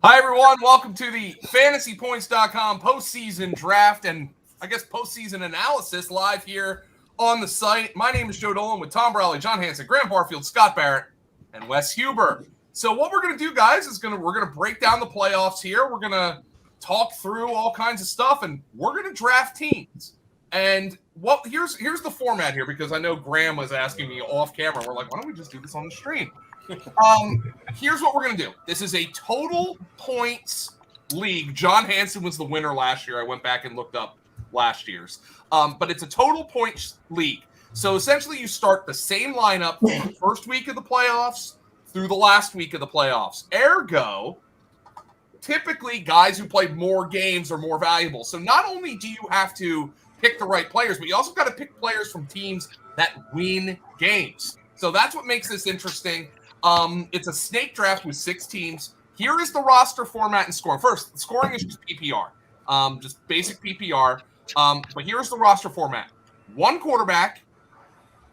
Hi, everyone. Welcome to the FantasyPoints.com postseason draft and I guess postseason analysis live here on the site. My name is Joe Dillon with Tom Brawley, John Hansen, Graham Barfield, Scott Barrett, and Wes Huber. So what we're going to do, guys, is we're going to break down the playoffs here. We're going to talk through all kinds of stuff, and we're going to draft teams. And here's the format here, because I know Graham was asking me off camera. We're like, why don't we just do this on the stream? Here's what we're going to do. This is a total points league. John Hansen was the winner last year. I went back and looked up last year's. But it's a total points league. So essentially you start the same lineup from the first week of the playoffs through the last week of the playoffs. Ergo, typically guys who play more games are more valuable. So not only do you have to pick the right players, but you also got to pick players from teams that win games. So that's what makes this interesting. It's a snake draft with 6 teams. Here is the roster format and scoring. First, scoring is just PPR, just basic PPR. But here's the roster format: 1 quarterback,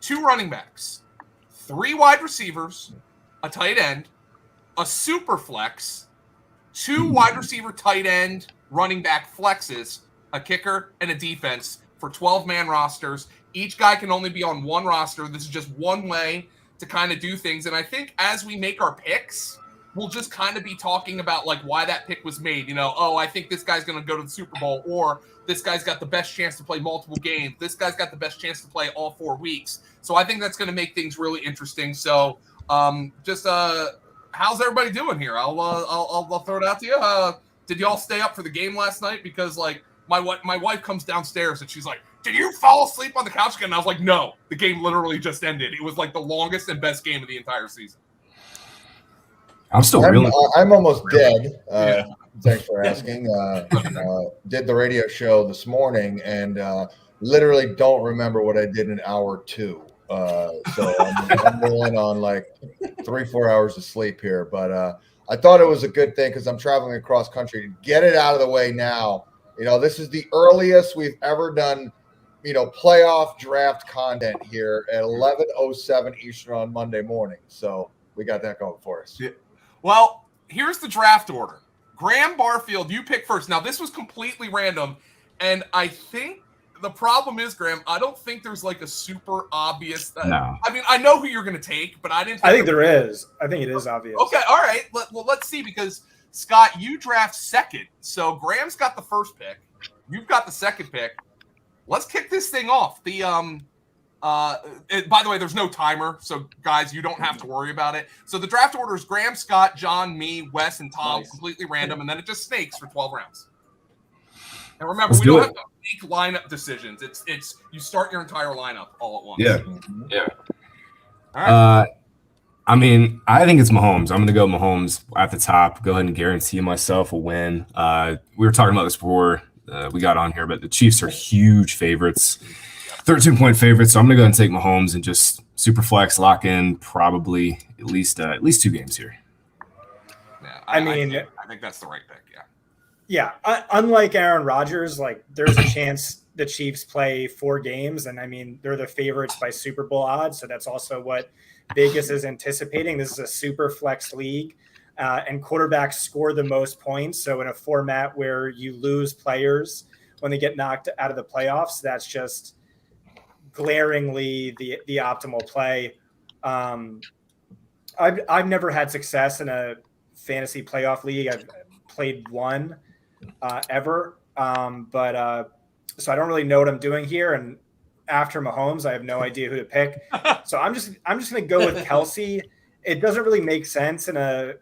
2 running backs, 3 wide receivers, a tight end, a super flex, 2 wide receiver, tight end, running back flexes, a kicker, and a defense for 12-man rosters. Each guy can only be on one roster. This is just one way to kind of do things. And I think as we make our picks, we'll just kind of be talking about like why that pick was made. You know, I think this guy's going to go to the Super Bowl, or this guy's got the best chance to play multiple games. This guy's got the best chance to play all 4 weeks. So I think that's going to make things really interesting. So how's everybody doing here? I'll throw it out to you. Did y'all stay up for the game last night? Because like my wife comes downstairs and she's like, "Did you fall asleep on the couch again?" And I was like, "No, the game literally just ended. It was like the longest and best game of the entire season." I'm almost dead. Thanks for asking. Did the radio show this morning and literally don't remember what I did in hour 2. So I'm rolling on like 3-4 hours of sleep here. But I thought it was a good thing because I'm traveling across country to get it out of the way now. You know, this is the earliest we've ever done playoff draft content here at 11:07 Eastern on Monday morning. So we got that going for us. Yeah. Well, here's the draft order. Graham Barfield, you pick first. Now, this was completely random, and I think the problem is, Graham, I don't think there's like a super obvious. No. I mean, I know who you're going to take, but I didn't. I think there is. I think it is obvious. Okay, all right. Let's see, because Scott, you draft second, so Graham's got the first pick. You've got the second pick. Let's kick this thing off. By the way, there's no timer, so guys, you don't have to worry about it. So the draft order is Graham, Scott, John, me, Wes, and Tom, completely random, and then it just snakes for 12 rounds. And remember, we don't have to make lineup decisions. It's you start your entire lineup all at once. Yeah. All right. I mean, I think it's Mahomes. I'm going to go Mahomes at the top. Go ahead and guarantee myself a win. We were talking about this before we got on here, but the Chiefs are huge favorites, 13-point favorites. So I'm going to go ahead and take Mahomes and just super flex, lock in probably at least 2 games here. Yeah, I think that's the right pick. Yeah. Unlike Aaron Rodgers, like there's a chance the Chiefs play 4 games, and I mean they're the favorites by Super Bowl odds. So that's also what Vegas is anticipating. This is a super flex league, and quarterbacks score the most points. So in a format where you lose players when they get knocked out of the playoffs, that's just glaringly the optimal play. I've never had success in a fantasy playoff league. I've played one ever, so I don't really know what I'm doing here. And after Mahomes, I have no idea who to pick. So I'm just going to go with Kelsey. It doesn't really make sense in a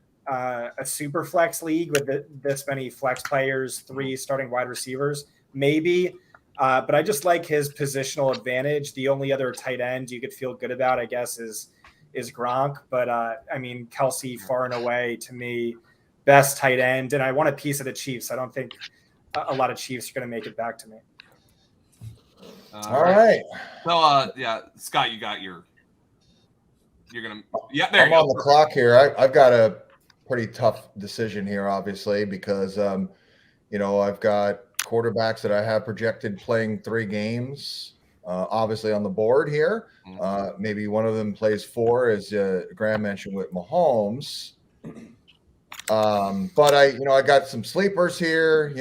super flex league with this many flex players, 3 starting wide receivers, maybe. But I just like his positional advantage. The only other tight end you could feel good about, I guess, is Gronk. But I mean, Kelsey far and away to me best tight end, and I want a piece of the Chiefs. I don't think a lot of Chiefs are going to make it back to me. All right. So, Scott, you got you're going to – yeah, there I'm you go. on the clock here. I've got a pretty tough decision here, obviously, because, I've got quarterbacks that I have projected playing 3 games, obviously on the board here. Maybe one of them plays 4, as Graham mentioned with Mahomes. But I got some sleepers here.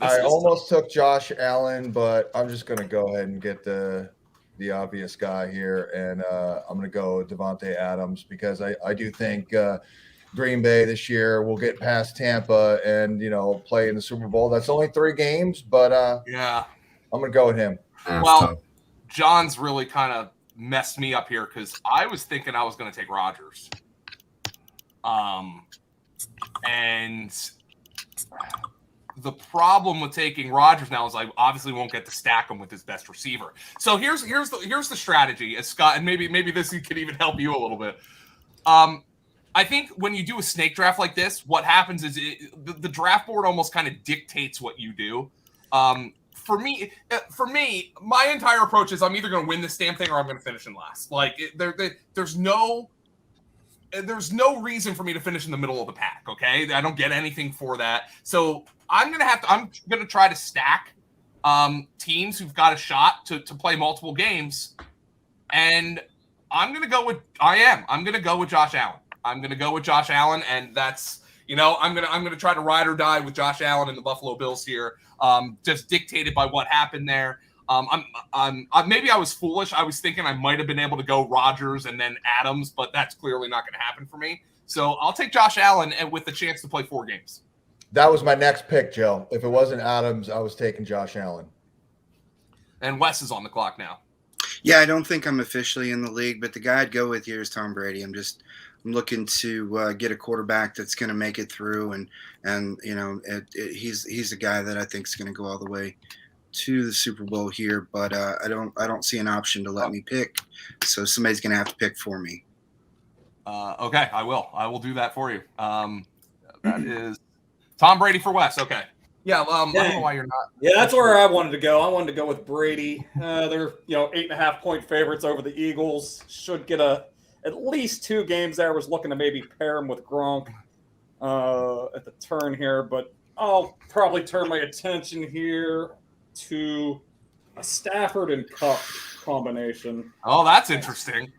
I almost took Josh Allen, but I'm just going to go ahead and get the obvious guy here, and I'm going to go Davonte Adams because I do think Green Bay this year will get past Tampa and play in the Super Bowl. That's only 3 games, but yeah, I'm going to go with him. Well, John's really kind of messed me up here because I was thinking I was going to take Rodgers. And the problem with taking Rodgers now is I obviously won't get to stack him with his best receiver. So here's the strategy, as Scott, and maybe this could even help you a little bit. I think when you do a snake draft like this, what happens is the draft board almost kind of dictates what you do. For me, my entire approach is I'm either going to win this damn thing or I'm going to finish in last. Like there's no reason for me to finish in the middle of the pack. Okay, I don't get anything for that. So I'm gonna try to stack teams who've got a shot to play multiple games, and I'm gonna go with Josh Allen. I'm gonna go with Josh Allen, and that's I'm gonna try to ride or die with Josh Allen and the Buffalo Bills here. Just dictated by what happened there. Maybe I was foolish. I was thinking I might have been able to go Rodgers and then Adams, but that's clearly not going to happen for me. So I'll take Josh Allen and with the chance to play 4 games. That was my next pick, Joe. If it wasn't Adams, I was taking Josh Allen. And Wes is on the clock now. Yeah, I don't think I'm officially in the league, but the guy I'd go with here is Tom Brady. I'm looking to get a quarterback that's going to make it through, and he's a guy that I think is going to go all the way to the Super Bowl here, but I don't see an option to let me pick, so somebody's going to have to pick for me. Okay, I will do that for you. That is Tom Brady for Wes. Okay. Yeah, I don't know why you're not. Yeah, that's where I wanted to go. I wanted to go with Brady. They're 8.5-point favorites over the Eagles. Should get at least 2 games there. I was looking to maybe pair him with Gronk at the turn here, but I'll probably turn my attention here to a Stafford and Cup combination. Oh, that's interesting.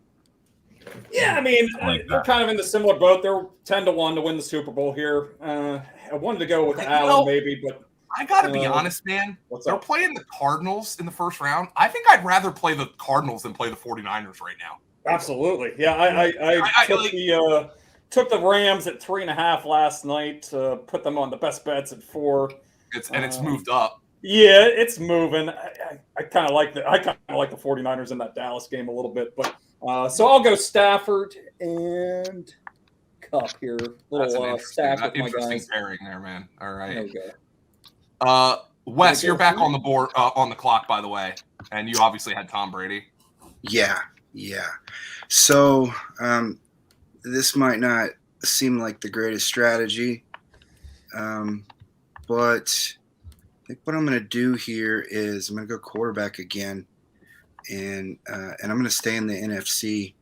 Yeah, I mean, they're kind of in the similar boat. They're 10-1 to win the Super Bowl here. I wanted to go with Allen maybe, but I got to be honest, man. They're playing the Cardinals in the first round. I think I'd rather play the Cardinals than play the 49ers right now. Absolutely. Yeah, I took the Rams at 3.5 last night, put them on the best bets at 4. It's moved up. Yeah, it's moving. I kind of like the 49ers in that Dallas game a little bit, but so I'll go Stafford and Cup here. Little stack with my guys. Pairing there, man. All right. There we go. Wes, you're back on the board on the clock, by the way, and you obviously had Tom Brady. Yeah. So this might not seem like the greatest strategy, but I think what I'm going to do here is I'm going to go quarterback again, and I'm going to stay in the NFC.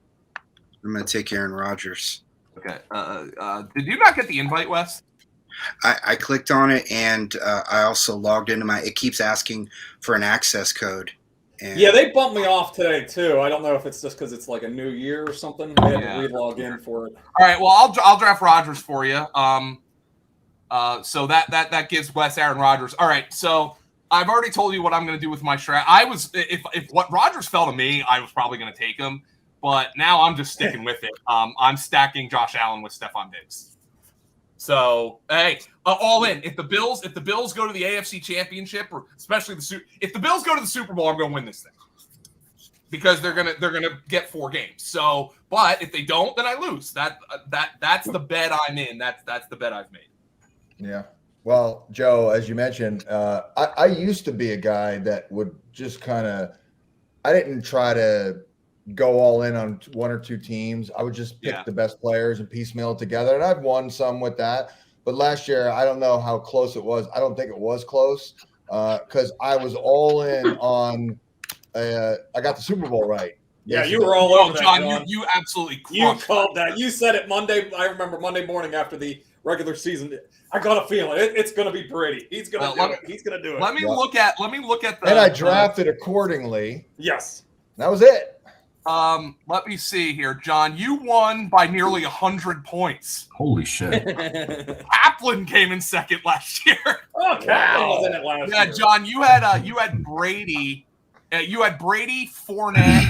I'm going to take Aaron Rodgers. Okay. Did you not get the invite, Wes? I clicked on it, and I also logged into it keeps asking for an access code. And yeah, they bumped me off today too. I don't know if it's just because it's like a new year or something. I had to re-log in for it. All right. Well, I'll draft Rodgers for you. So that gives Wes Aaron Rodgers. All right. So I've already told you what I'm going to do with my strat. If what Rodgers fell to me, I was probably going to take him, but now I'm just sticking with it. I'm stacking Josh Allen with Stephon Diggs. So hey, all in. If the Bills go to the AFC Championship, or especially if the Bills go to the Super Bowl, I'm going to win this thing because they're gonna get 4 games. So, but if they don't, then I lose. That's the bet I'm in. That's the bet I've made. Yeah. Well, Joe, as you mentioned, I used to be a guy that would just I didn't try to go all in on 1 or 2 teams. I would just pick the best players and piecemeal it together. And I've won some with that. But last year, I don't know how close it was. I don't think it was close because I was all in on I got the Super Bowl right. Yeah, you were all over that, John. You absolutely crushed. You called that. You said it Monday. I remember Monday morning after the regular season. I got a feeling it's going to be Brady. He's going to do it. He's going to do it. Let me look at the. And I drafted accordingly. Yes. That was it. Let me see here, John. You won by nearly 100 points. Holy shit. Kaplan came in second last year. Oh, Kaplan was in it last year. Yeah, John, you had Brady. You had Brady, Fournette,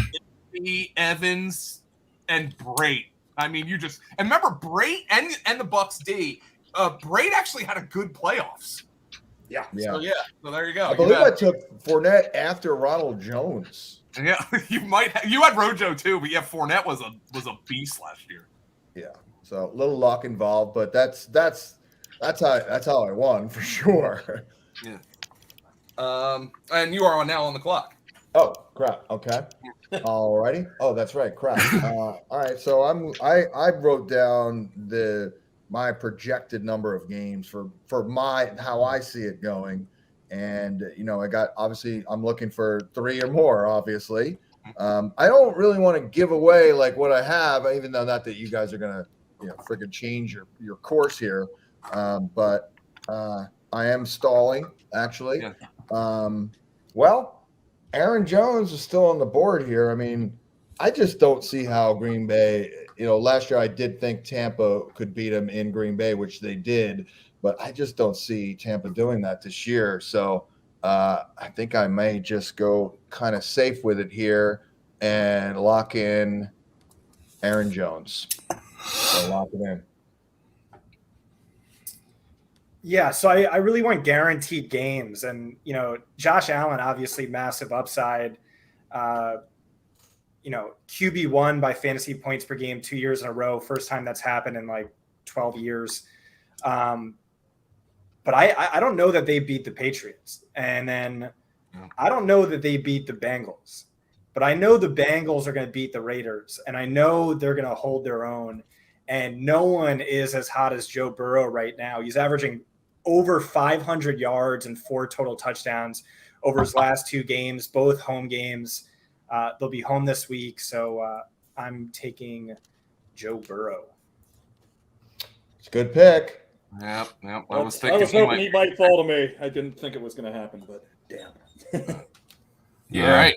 Evans, and Brate. I mean, you just – and remember, Brate and the Bucks D, Brate actually had a good playoffs. Yeah. So there you go. I believe I took Fournette after Ronald Jones. Yeah, you had Rojo too, but yeah, Fournette was a beast last year. Yeah, so a little luck involved, but that's how I won for sure. Yeah. And you are now on the clock. Oh crap! Okay, alrighty. Oh, that's right. Crap. All right. So I wrote down my projected number of games for how I see it going. And, I'm looking for 3 or more, obviously. I don't really want to give away like what I have, even though not that you guys are going to, freaking change your course here. But I am stalling, actually. Yeah. Aaron Jones is still on the board here. I mean, I just don't see how Green Bay, last year I did think Tampa could beat them in Green Bay, which they did. But I just don't see Tampa doing that this year. So I think I may just go kind of safe with it here and lock in Aaron Jones. So lock it in. Yeah, so I really want guaranteed games. And, Josh Allen, obviously massive upside. QB1 by fantasy points per game 2 years in a row. First time that's happened in like 12 years. But I don't know that they beat the Patriots. And then I don't know that they beat the Bengals. But I know the Bengals are going to beat the Raiders. And I know they're going to hold their own. And no one is as hot as Joe Burrow right now. He's averaging over 500 yards and 4 total touchdowns over his last 2 games, both home games. They'll be home this week. So I'm taking Joe Burrow. It's a good pick. Yep. I was hoping he might fall to me. I didn't think it was going to happen, but damn. Yeah. All right.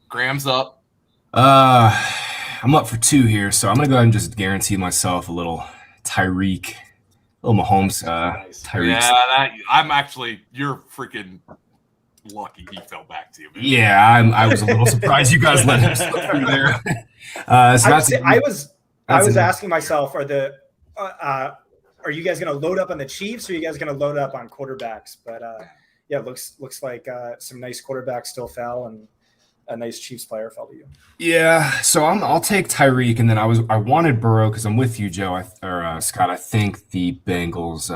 Graham's up. I'm up for 2 here, so I'm going to go ahead and just guarantee myself a little Tyreek, a little Mahomes. Tyreek. Yeah, you're freaking lucky he fell back to you, man. Yeah, I was a little surprised you guys let him slip through there. I was asking myself, are you guys going to load up on the Chiefs, or are you guys going to load up on quarterbacks? But looks like some nice quarterbacks still fell, and a nice Chiefs player fell to you. Yeah, so I'll take Tyreek, and then I wanted Burrow because I'm with you, Joe Scott. I think the Bengals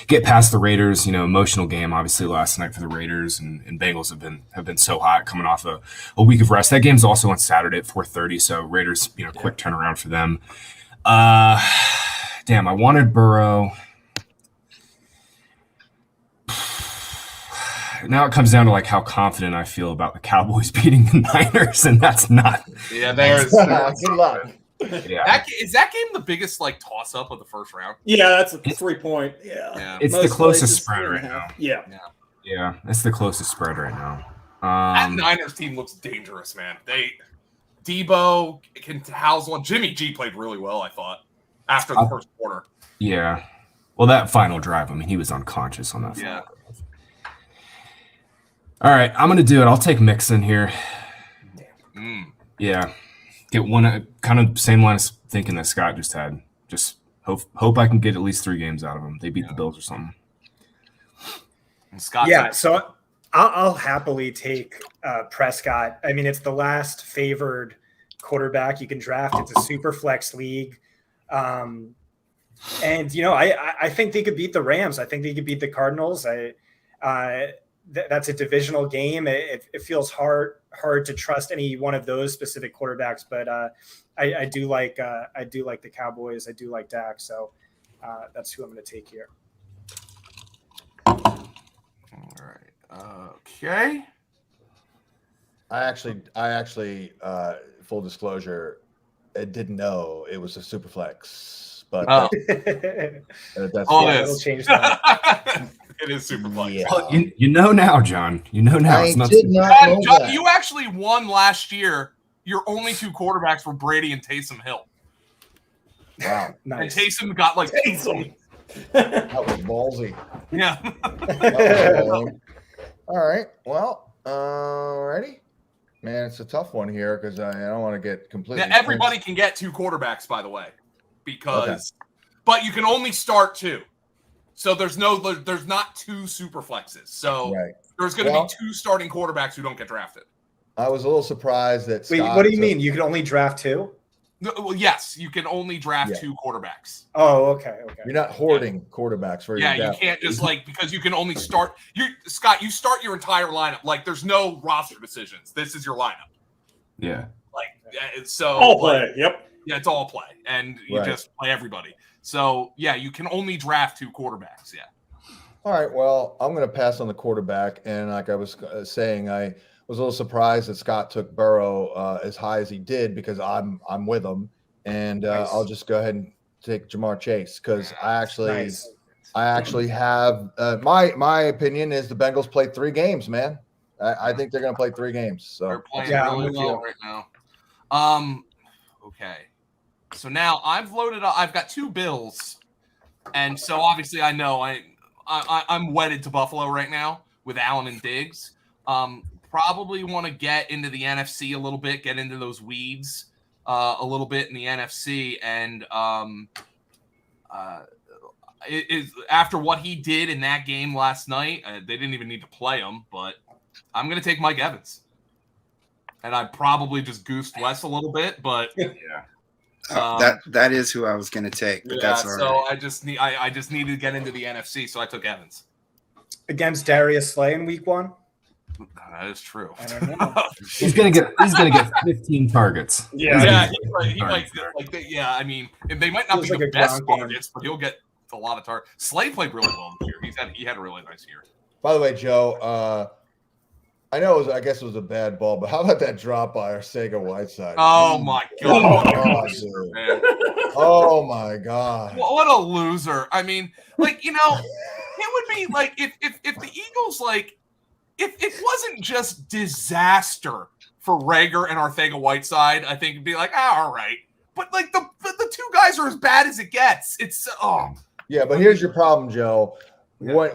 get past the Raiders. Emotional game obviously last night for the Raiders, and Bengals have been so hot coming off a week of rest. That game's also on Saturday at 4:30, so Raiders quick turnaround for them. Damn, I wanted Burrow. Now it comes down to like how confident I feel about the Cowboys beating the Niners, and that's not. Yeah, there's good luck. Yeah. Is that game the biggest toss up of the first round? Yeah, that's a 3-point. Yeah. It's the closest spread right now. Yeah, it's the closest spread right now. That Niners team looks dangerous, man. Debo can house one. Jimmy G played really well, I thought, after the first quarter. Yeah. Well, that final drive, he was unconscious on that. Yeah. All right, I'm going to do it. I'll take Mixon here. Yeah. Get one kind of same line of thinking that Scott just had. Just hope I can get at least 3 games out of them. They beat the Bills or something. And Scott. Yeah, so I'll happily take Prescott. It's the last favored quarterback you can draft. It's a super flex league. And, I think they could beat the Rams. I think they could beat the Cardinals. That's a divisional game. It feels hard to trust any one of those specific quarterbacks, but I do like the Cowboys. I do like Dak, so that's who I'm going to take here. All right. Okay. I actually, full disclosure, I didn't know it was a super flex, but it'll change that. It is super flex. Yeah. Well, you know now, John. You know now. I It's not did not know John, that. you actually won last year your only two quarterbacks were Brady and Taysom Hill. Wow. And Taysom got like Taysom. That was ballsy. Yeah. All right. Well, ready? Man, it's a tough one here because I don't want to get completely. Yeah, everybody can get two quarterbacks, by the way, because but you can only start two. So there's not two super flexes. So there's going to be two starting quarterbacks who don't get drafted. I was a little surprised that. Wait, what do you mean? You can only draft two? No, well, yes, you can only draft two quarterbacks. Oh, okay. You're not hoarding quarterbacks for your you can't just because you can only start. Scott, you start your entire lineup. Like there's no roster decisions. This is your lineup. Yeah. So all play. Yep. Yeah, it's all play, and you just play everybody. So yeah, you can only draft two quarterbacks. Yeah. All right. Well, I'm going to pass on the quarterback, and like I was saying, I was a little surprised that Scott took Burrow as high as he did because I'm with him, and I'll just go ahead and take Jamar Chase because I actually have my opinion is the Bengals play 3 games, man. I think they're going to play 3 games. So they're playing really well right now. Okay. So now I've loaded up. I've got 2 Bills, and so obviously I know I'm wedded to Buffalo right now with Allen and Diggs. Probably want to get into the NFC a little bit, get into those weeds a little bit in the NFC, and it is after what he did in that game last night. They didn't even need to play him, but I'm going to take Mike Evans, and I probably just goosed Wes a little bit, but that is who I was going to take, but that's all right. So I just needed to get into the NFC, so I took Evans against Darius Slay in week 1. That is true. I don't know. He's gonna get 15 targets. Yeah, I mean, they might not be the best targets, but he'll get a lot of targets. Slay played really well this year. He had a really nice year. By the way, Joe, I know I guess it was a bad ball, but how about that drop by Arcega Whiteside? Oh my god! Oh my god! What a loser! I mean, it would be like if the Eagles If it wasn't just disaster for Rager and Arcega-Whiteside, I think it'd be like, all right. But the two guys are as bad as it gets. It's Yeah, but here's your problem, Joe. When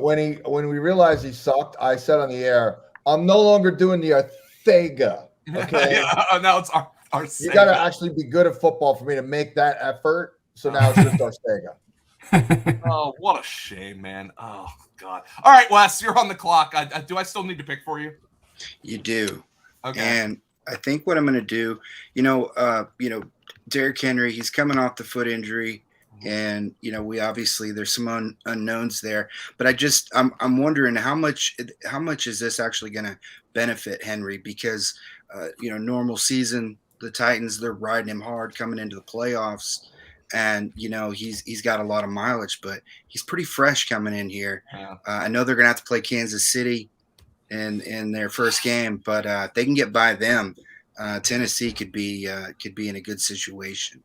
we realized he sucked, I said on the air, I'm no longer doing the Arcega. Okay. Now it's Arcega. You got to actually be good at football for me to make that effort. So now it's just Arcega. Oh, what a shame, man. Oh, God. All right, Wes, you're on the clock. Do I still need to pick for you? You do. Okay. And I think what I'm going to do, Derrick Henry, he's coming off the foot injury. And, we obviously there's some unknowns there. But I'm wondering how much is this actually going to benefit Henry? Because, normal season, the Titans, they're riding him hard coming into the playoffs. And, he's got a lot of mileage, but he's pretty fresh coming in here. Yeah. I know they're going to have to play Kansas City in their first game, but if they can get by them, Tennessee could be in a good situation.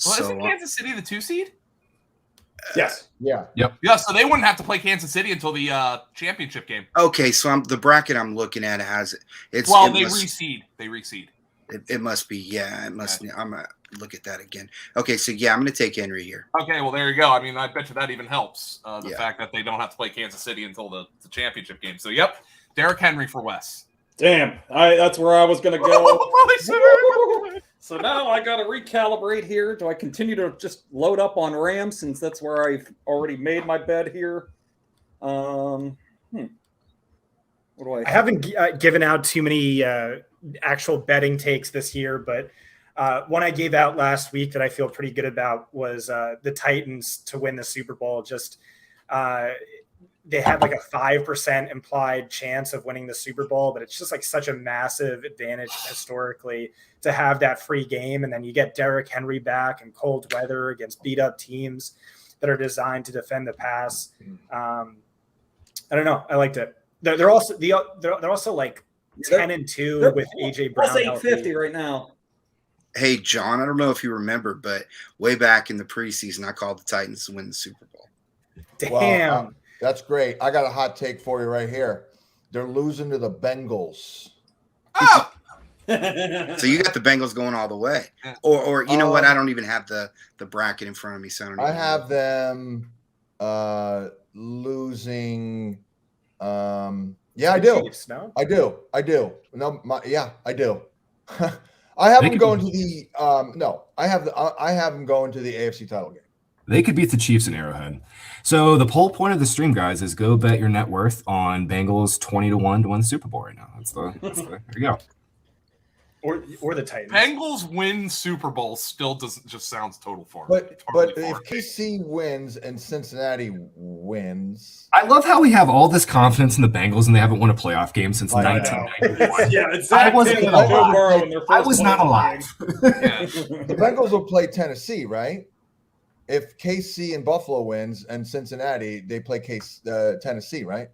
Well, so, isn't Kansas City the 2 seed? Yes. Yeah. Yep. Yeah, so they wouldn't have to play Kansas City until the championship game. Okay, so the bracket I'm looking at has it. They reseed. They reseed. It must be, yeah. It must. Okay. I'm gonna look at that again. Okay, so yeah, I'm gonna take Henry here. Okay, well there you go. I mean, I bet you that even helps the fact that they don't have to play Kansas City until the championship game. So yep, Derrick Henry for Wes. Damn, that's where I was gonna go. So now I got to recalibrate here. Do I continue to just load up on Rams since that's where I've already made my bed here? What do I haven't given out too many actual betting takes this year, but one I gave out last week that I feel pretty good about was the Titans to win the Super Bowl. Just they had like a 5% implied chance of winning the Super Bowl, but it's just like such a massive advantage historically to have that free game. And then you get Derrick Henry back in cold weather against beat up teams that are designed to defend the pass. I don't know. I liked it. They're also like 10-2 with AJ Brown. Plus 850 right now. Hey, John, I don't know if you remember, but way back in the preseason, I called the Titans to win the Super Bowl. Damn. Well, that's great. I got a hot take for you right here. They're losing to the Bengals. Oh! So you got the Bengals going all the way, or you know what? I don't even have the bracket in front of me, so I don't. I have them losing. Yeah, I do. Chiefs, no? I do. No, I do. I have them going to the no. I have them going to the AFC title game. They could beat the Chiefs in Arrowhead. So the whole point of the stream, guys, is go bet your net worth on Bengals 20-1 to win the Super Bowl right now. There you go. Or the Titans. Bengals win Super Bowl still doesn't just sounds total form. But if KC wins and Cincinnati wins, I love how we have all this confidence in the Bengals and they haven't won a playoff game since 1991. Yeah, exactly. I was not alive. The Bengals will play Tennessee, right? If KC and Buffalo wins and Cincinnati, they play Tennessee, right?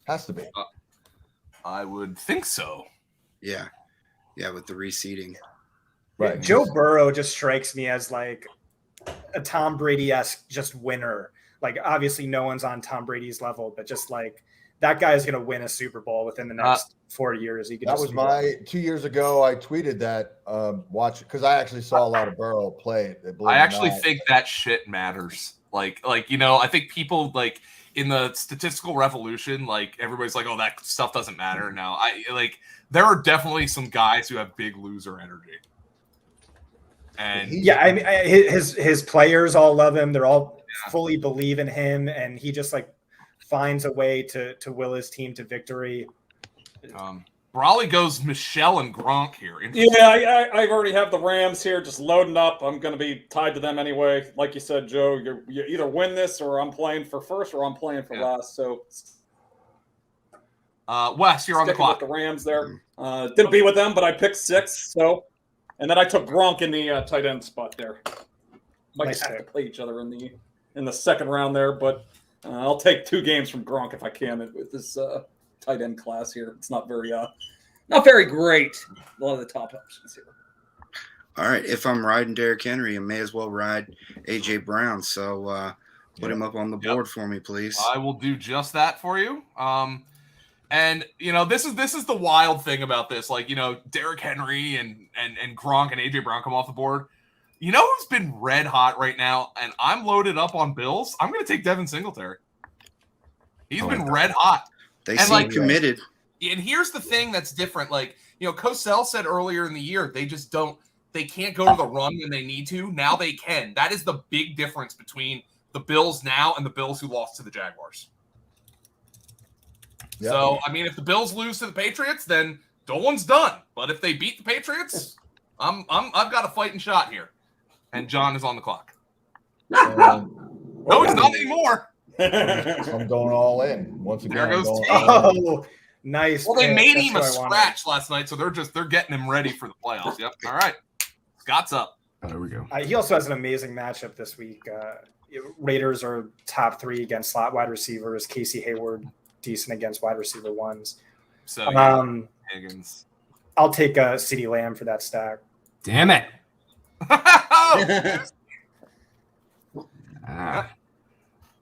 Has to be. I would think so. Yeah, with the reseeding. Right. Joe Burrow just strikes me as like a Tom Brady-esque just winner. Like, obviously no one's on Tom Brady's level, but just like that guy is going to win a Super Bowl within the next 4 years. That was 2 years ago. I tweeted that watch because I actually saw a lot of Burrow play. I actually think that shit matters. Like I think people like in the statistical revolution, like everybody's like, oh, that stuff doesn't matter now. There are definitely some guys who have big loser energy. And I mean, his players all love him. They're all fully believe in him, and he just like finds a way to will his team to victory. Brawley goes Michelle and Gronk here. Yeah, I already have the Rams here just loading up. I'm going to be tied to them anyway. Like you said, Joe, you either win this or I'm playing for first or I'm playing for last. So, Wes, you're on the clock. With the Rams there. Didn't be with them, but I picked 6. So, and then I took Gronk in the tight end spot there. Might Nice have to play each other in the second round there, but I'll take 2 games from Gronk if I can with this tight end class here. It's not very great. A lot of the top options here. All right, if I'm riding Derrick Henry, I may as well ride AJ Brown. So put him up on the board for me, please. I will do just that for you. And this is the wild thing about this. Like, Derrick Henry and Gronk and AJ Brown come off the board. You know who's been red hot right now? And I'm loaded up on Bills. I'm going to take Devin Singletary. He's been red hot. They seem committed. And here's the thing that's different. Like, Cosell said earlier in the year, they can't go to the run when they need to. Now they can. That is the big difference between the Bills now and the Bills who lost to the Jaguars. Yep. So, I mean, if the Bills lose to the Patriots, then Dolan's done. But if they beat the Patriots, I've got a fighting shot here. And John is on the clock. No, he's not anymore. I'm going all in once again. There goes T. Oh, nice. Well, they made him a scratch last night, so they're getting him ready for the playoffs. Yep. All right. Scott's up. Oh, there we go. He also has an amazing matchup this week. Raiders are top 3 against slot wide receivers. Casey Hayward decent against wide receiver ones. So Higgins. I'll take CeeDee Lamb for that stack. Damn it.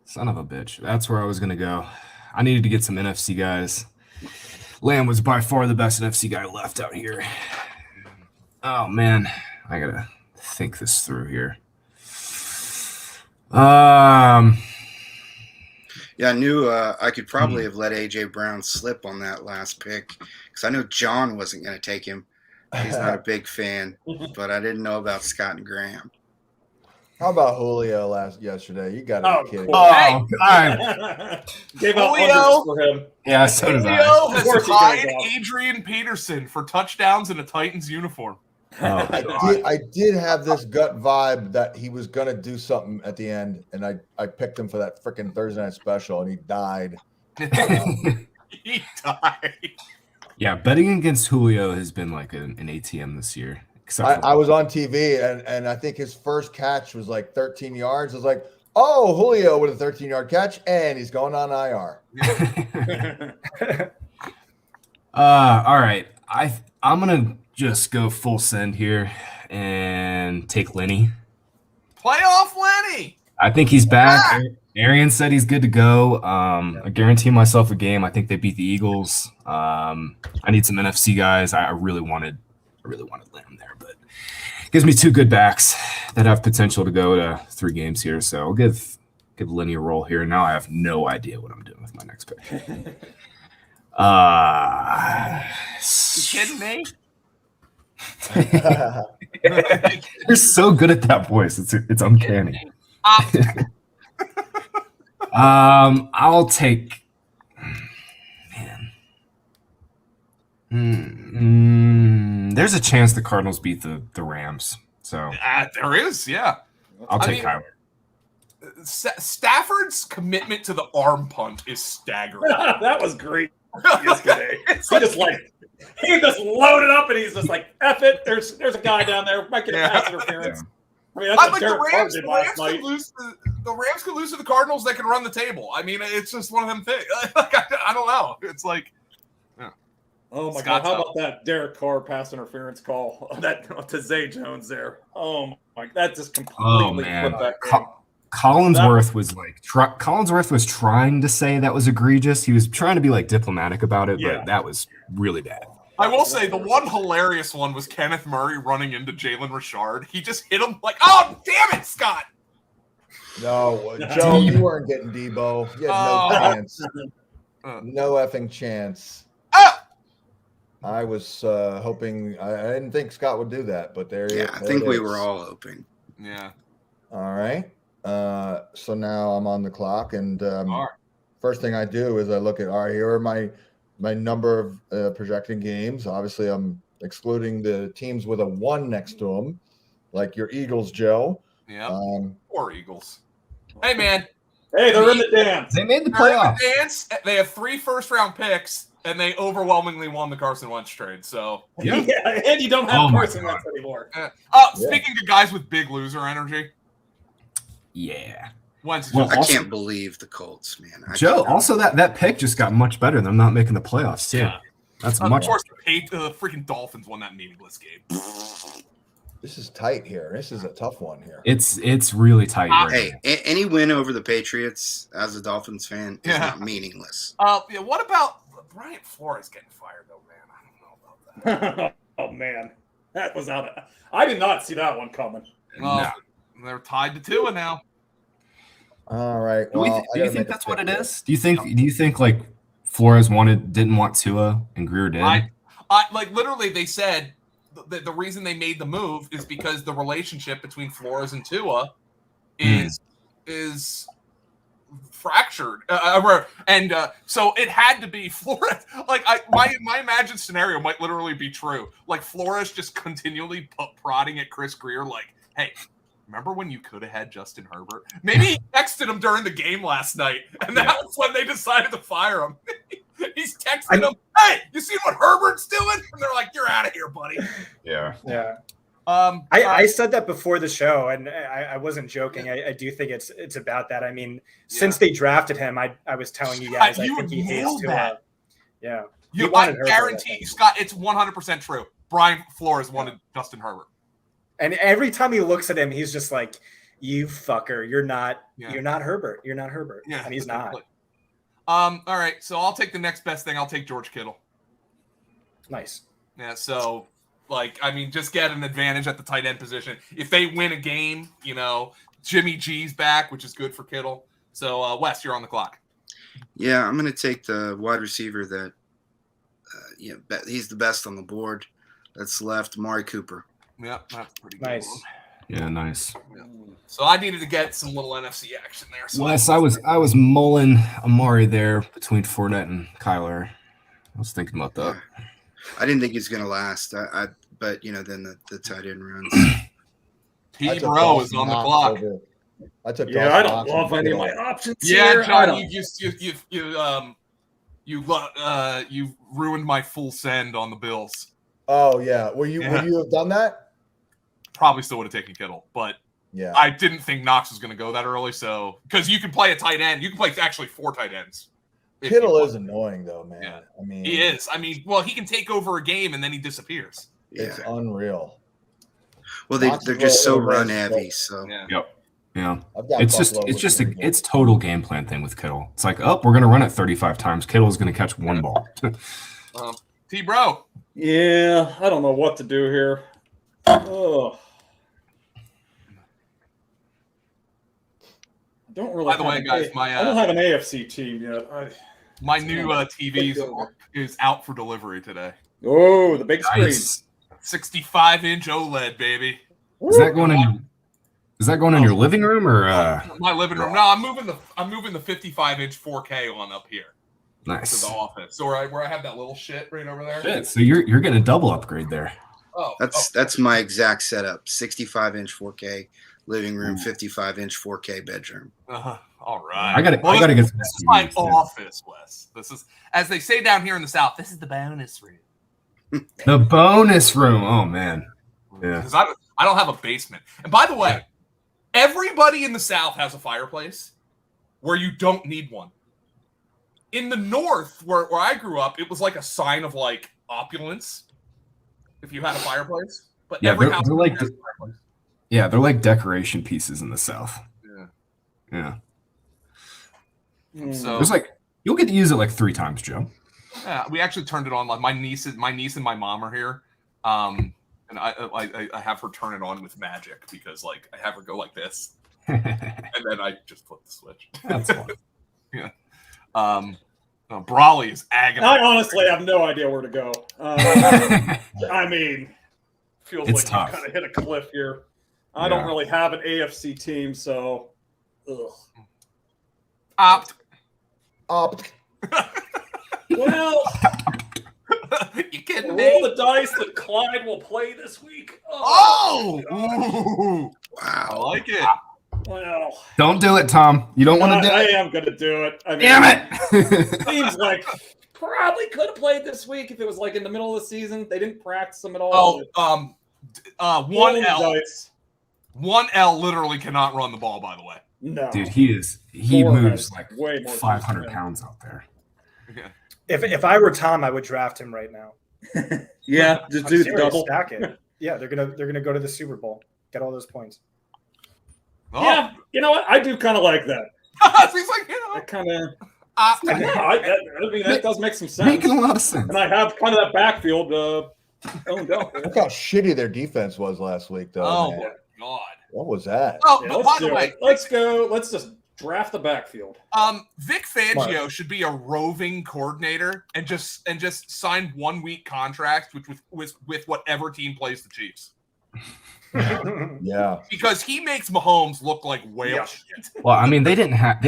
Son of a bitch. That's where I was going to go. I needed to get some NFC guys. Lamb was by far the best NFC guy left out here. Oh, man. I got to think this through here. Yeah, I knew I could probably have let A.J. Brown slip on that last pick because I know John wasn't going to take him. He's not a big fan, but I didn't know about Scott and Graham. How about Julio yesterday? You got to be kidding. Cool. Gave out Julio for him. Yeah, so did I. Julio has tied Adrian Peterson for touchdowns in a Titans uniform. Oh, I did have this gut vibe that he was going to do something at the end, and I picked him for that freaking Thursday night special, and he died. He died. Yeah, betting against Julio has been like an ATM this year. I was on TV, and I think his first catch was like 13 yards. I was like, oh, Julio with a 13-yard catch, and he's going on IR. All right. I'm going to just go full send here and take Lenny. Playoff Lenny. I think he's back. Arian said he's good to go. I guarantee myself a game. I think they beat the Eagles. I need some NFC guys. I really wanted Lamb there, but it gives me two good backs that have potential to go to 3 games here. So I'll give Lenny a roll here. Now I have no idea what I'm doing with my next pick. You kidding me? You're so good at that voice. It's uncanny. I'll take. There's a chance the Cardinals beat the Rams. So there is, yeah. I'll take Kyler. Stafford's commitment to the arm punt is staggering. That was great yesterday. He just loaded up and he's just like, F it. There's a guy down there. Might get a pass interference. I mean, that's what Derek Carr did last night. The Rams could lose to the Cardinals. They can run the table. I mean, it's just one of them things. I don't know. It's like, oh my God! How about that Derek Carr pass interference call to Zay Jones there? Oh my! That just completely flipped that game. Collinsworth was trying to say that was egregious. He was trying to be like diplomatic about it, but that was really bad. I will say the one hilarious one was Kenneth Murray running into Jalen Richard. He just hit him like, oh, damn it, Scott. No, Joe, you weren't getting Debo. You had no chance. No effing chance. I was hoping. I didn't think Scott would do that, but I think we were all hoping. Yeah. All right. So now I'm on the clock, and first thing I do is I look at, all right, here are my number of projected games. Obviously, I'm excluding the teams with a 1 next to them, like your Eagles, Joe. Yeah. Poor Eagles. Hey, man. Hey, they're in the dance. They made the playoffs. They have 3 first-round picks, and they overwhelmingly won the Carson Wentz trade. So yeah, and you don't have Carson Wentz anymore. Speaking of guys with big loser energy. Yeah. I can't believe the Colts, man. Joe, also that pick just got much better than them not making the playoffs, too. Yeah. That's much. Of course, the freaking Dolphins won that meaningless game. This is tight here. This is a tough one here. It's really tight. Any win over the Patriots as a Dolphins fan is not meaningless. What about Brian Flores getting fired, though, man? I don't know about that. Oh, man. That was out. I did not see that one coming. No. They're tied to Tua now. All right. Do you think that's what it is? Do you think like Flores didn't want Tua and Greer did? I like literally they said the reason they made the move is because the relationship between Flores and Tua is fractured, so it had to be Flores. Like my imagined scenario might literally be true. Like Flores just continually prodding at Chris Greer, like, "Hey, remember when you could have had Justin Herbert?" Maybe he texted him during the game last night, and that was when they decided to fire him. He's texting them, "Hey, you see what Herbert's doing?" And they're like, "You're out of here, buddy." Yeah. I said that before the show, and I wasn't joking. I do think it's about that. I mean, since they drafted him, I was telling you guys, I think he hates Tua. Yeah. I guarantee you, Scott, it's 100% true. Brian Flores wanted Justin Herbert. And every time he looks at him, he's just like, "You fucker, you're not Herbert. You're not Herbert." Yeah, and he's not. All right, so I'll take the next best thing. I'll take George Kittle. Nice. Yeah, so just get an advantage at the tight end position. If they win a game, Jimmy G's back, which is good for Kittle. So Wes, you're on the clock. Yeah, I'm going to take the wide receiver that he's the best on the board that's left, Amari Cooper. Yeah, that's pretty good. Nice. Yeah, nice. Yeah. So I needed to get some little NFC action there. So Wes, I was mulling Amari there between Fournette and Kyler. I was thinking about that. I didn't think he was going to last. But then the tight end runs. T-Bro is on the clock. I don't love any of my options here. Yeah, John, you ruined my full send on the Bills. Oh yeah, would you have done that? Probably still would have taken Kittle, but I didn't think Knox was going to go that early. So because you can play a tight end, you can play actually 4 tight ends. Kittle is annoying though, man. Yeah. I mean, he is. I mean, well, he can take over a game and then he disappears. It's unreal. Well, they're just so run heavy. So yeah. Yep. Yeah. I've got It's Buffalo just with 3 games. it's total game plan thing with Kittle. It's like, oh, we're gonna run it 35 times. Kittle's gonna catch one ball. T-Bro. Yeah, I don't know what to do here. Oh. I don't really. By the way, guys, I don't have an AFC team yet. My new TV is out for delivery today. Oh, the big screen. Nice. 65-inch OLED, baby. Is that going in? Is that going in your living room or? My living room. No, I'm moving the 55-inch 4K on up here to Nice. the office. So where I have that little shit right over there. Shit, so you're getting a double upgrade there. That's my exact setup. 65-inch 4K living room, 55-inch 4K bedroom. All right. I gotta get this is my office, Wes. This is, as they say down here in the South, this is the bonus room. the bonus room. Oh man. Yeah. Because I don't have a basement. And by the way, everybody in the South has a fireplace where you don't need one. In the North, where I grew up, it was like a sign of like opulence if you had a fireplace. But Yeah, every they're house like has a fireplace. Yeah, they're like decoration pieces in the South. Yeah. So There's like you'll get to use it like 3 times, Joe. yeah, we actually turned it on. Like my niece and my mom are here, and I have her turn it on with magic because like I have her go like this, and then I just flip the switch. That's fun. Yeah. Brawley is agony. I honestly have no idea where to go. I mean, feels It's like tough. you kind of hit a cliff here. I don't really have an AFC team, so. Ugh. Opt. Well, You kidding roll me? the dice that Clyde will play this week. Oh! Ooh. I Wow. like it. Well, Don't do it, Tom. You don't want to do I it. am going to do it. I mean, Damn it. Seems like probably could have played this week if it was like in the middle of the season. They didn't practice them at all. Oh, Roll one the L. dice. 1L literally cannot run the ball, by the way. No. Dude, he Thor moves has like way more 500 juice than him. pounds out there. Yeah. If I were Tom, I would draft him right now. Yeah, just I'm do the serious, double. stack it. Yeah, they're gonna go to the Super Bowl, get all those points. Oh. Yeah, you know what? I do kind of like that. He's like, you know. I kind of. Uh, I mean, that does make some sense. Making a lot of sense. And I have kind of that backfield. Look Look how shitty their defense was last week, though. oh man. my god. What was that? Oh, Yeah, but let's by the do way, it. Let's go. Let's just draft the backfield. Vic Fangio should be a roving coordinator and just sign 1 week contracts with whatever team plays the Chiefs. Yeah. Because he makes Mahomes look like whale Yeah. shit. Well, I mean, they didn't have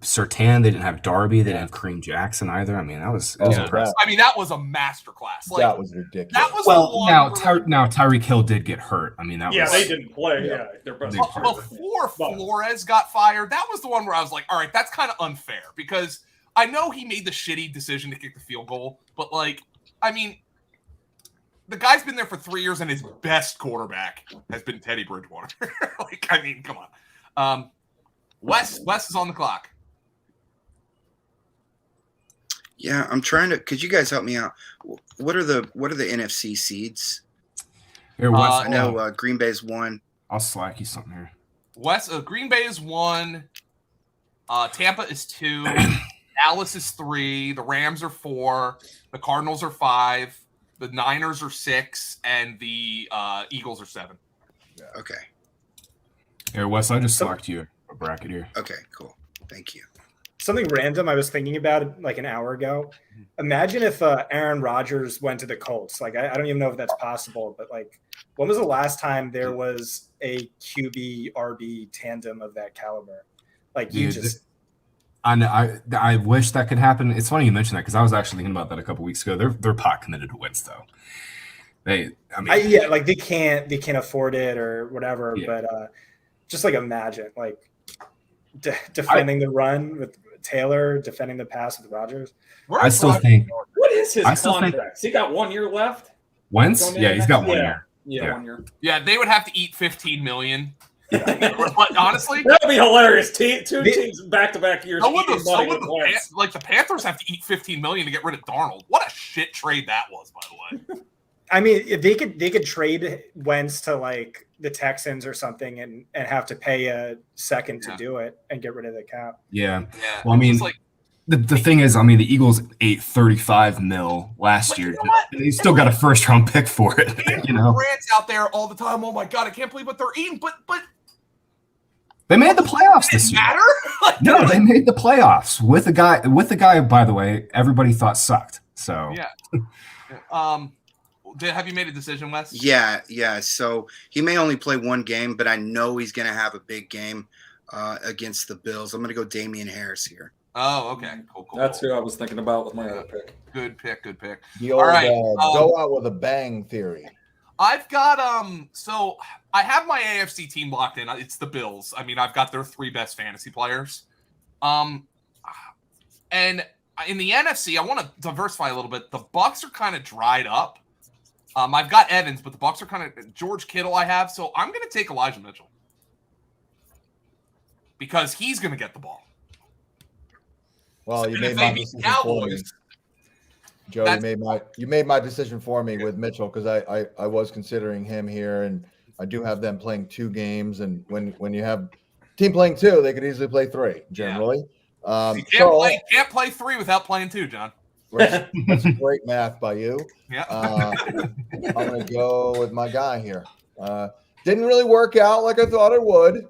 Surtain, they didn't have Darby, they didn't have Kareem Jackson either. I mean, it was Yeah. impressive. I mean, that was a masterclass. Like That was ridiculous. that was Well, the one now where- Tyreek Hill did get hurt. I mean, that Yeah, was they didn't play. Yeah. Yeah, their best Big player. before Flores got fired, that was the one where I was like, all right, that's kind of unfair because I know he made the shitty decision to kick the field goal, but like, I mean, the guy's been there for 3 years and his best quarterback has been Teddy Bridgewater. Like, I mean, come on. Wes is on the clock. Yeah, I'm trying to. Could you guys help me out? What are the NFC seeds? Here, Wes, I know Green Bay's 1. I'll slack you something here. Green Bay is 1. Tampa is 2. Dallas is 3. The Rams are 4. The Cardinals are 5. The Niners are 6. And the Eagles are 7. Okay. Here, Wes, I just slacked you a bracket here. Okay. Cool. Thank you. Something random I was thinking about like an hour ago. Imagine if Aaron Rodgers went to the Colts. Like I don't even know if that's possible, but like when was the last time there was a QB RB tandem of that caliber? Like you Dude, just I know. I wish that could happen. It's funny you mentioned that because I was actually thinking about that a couple weeks ago. They're pot committed to wins though. yeah, like they can't afford it or whatever. Yeah. But just like imagine like defending the run with Taylor, defending the pass with Rodgers. I still think What is his I still think- contract? Has he got 1 year left? Wentz. Going Yeah, in he's got next- 1 yeah. year. Yeah, Yeah. 1 year. Yeah, they would have to eat $15 million. But honestly, That'd be hilarious. Two teams back-to-back years. so would eating money with Wentz. the Panthers have to eat $15 million to get rid of Darnold. What a shit trade that was, by the way. I mean, if they could trade Wentz to like the Texans or something and have to pay a second to do it and get rid of the cap. Yeah. Yeah. Well, I mean, It's like, the thing is, I mean, the Eagles ate $35 million last But year. you know what? They still got a first-round pick for it. You know, Grant's out there all the time. Oh my god, I can't believe what they're eating. But they made the playoffs does this it year. matter? Like, No, they made the playoffs with a guy. With the guy, by the way, everybody thought sucked. So yeah. Have you made a decision, Wes? Yeah. So he may only play one game, but I know he's going to have a big game against the Bills. I'm going to go Damien Harris here. Oh, okay. Cool. That's who I was thinking about with my other pick. Good pick. The old All right, go out with a bang theory. I've got so I have my AFC team locked in. It's the Bills. I mean, I've got their 3 best fantasy players. And in the NFC, I want to diversify a little bit. The Bucs are kind of dried up. I've got Evans, but the Bucs are kind of George Kittle I have, so I'm going to take Elijah Mitchell. Because he's going to get the ball. Well, you And made if my they beat decision for me, Cowboys, Joe. You made my decision for me with Mitchell because I was considering him here, and I do have them playing 2 games. And when you have team playing 2, they could easily play 3 generally. you can't play 3 without playing 2, John. That's great math by you. Yeah. I'm going to go with my guy here. Didn't really work out like I thought it would,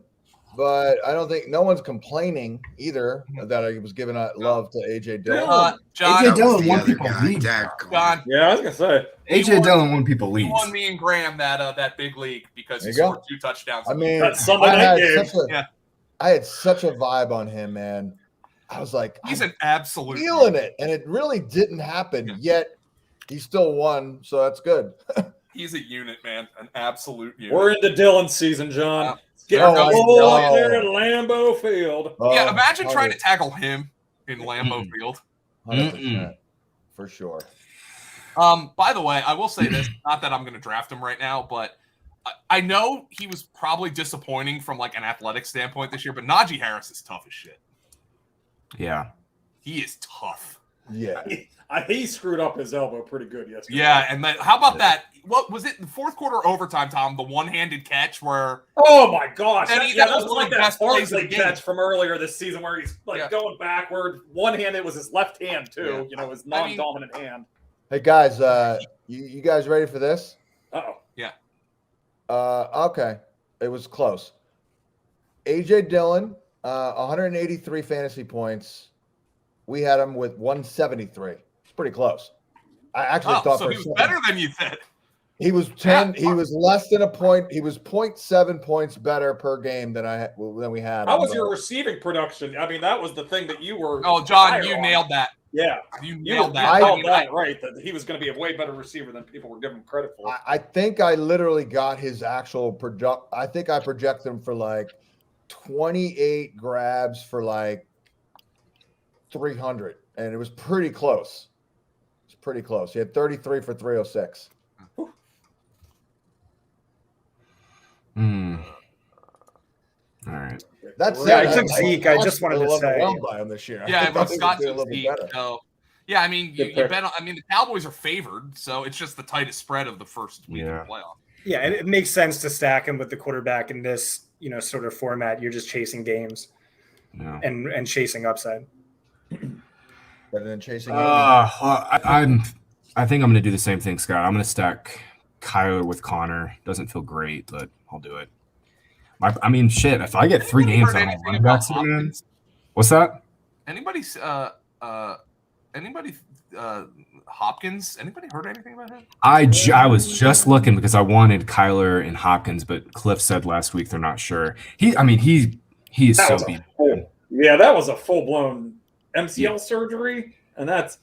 but I don't think no one's complaining either that I was giving love to AJ Dillon. John, AJ Dillon The won other people guy, leave. Dadgone. Yeah, I was gonna say. AJ Dillon won people he leads. won me and Graham that big league because he There you go. scored 2 touchdowns. I mean, That Sunday night game. I had such a vibe on him, man. I was like, he's I'm an absolute feeling it, and it really didn't happen. Yet he still won, so that's good. He's a unit, man. An absolute unit. We're into Dillon season, John. Get Oh, our I goal know. out there at Lambeau Field. Yeah, imagine trying to 100%, tackle him in Lambeau Field. 100%, for sure. By the way, I will say this, not that I'm going to draft him right now, but I know he was probably disappointing from like an athletic standpoint this year, but Najee Harris is tough as shit. Yeah. He is tough. Yeah. He screwed up his elbow pretty good yesterday. Yeah, and then how about that? What was it? The 4th quarter overtime, Tom, the one-handed catch where Oh my gosh! And That that was was like the that best plays of Barkley the game. catch from earlier this season where he's like going backward. One-handed was his left hand too. Yeah. You know, his non-dominant hand. Hey guys, you guys ready for this? Uh-oh. Okay, it was close. AJ Dillon, 183 fantasy points. We had him with 173. It's pretty close. I actually thought so for he a was second better than you said. he was 10. He was less than a point. He was 0.7 points better per game than we had. How him, was but- your receiving production? I mean, that was the thing that you were. Oh, John, higher you on. nailed that. Yeah, You you nailed that. I called mean, that right. That he was going to be a way better receiver than people were giving him credit for. I think I literally got his actual product. I think I project him for like 28 grabs for like 300, and it was pretty close. It's pretty close. He had 33 for 306. All right. That's Yeah, I took Zeke. I just wanted to say- overwhelmed by him this year. I Yeah, thought but he was Scott doing a took little bit Zeke. better. So, yeah, I mean, you Good pick. bet on, I mean, the Cowboys are favored, so it's just the tightest spread of the first week Yeah. of the playoff. Yeah, and it makes sense to stack him with the quarterback in this, sort of format. You're just chasing games Yeah. and chasing upside. Better than chasing. I think I'm going to do the same thing, Scott. I'm going to stack Kyler with Connor. Doesn't feel great, but I'll do it. I mean, shit. If I get 3 Anybody games heard on anything running about backs, man. Hopkins? What's that? Hopkins? Anybody heard anything about him? I was just looking because I wanted Kyler and Hopkins, but Cliff said last week they're not sure. He is That so was a beat. Yeah, that was a full-blown MCL surgery, and that's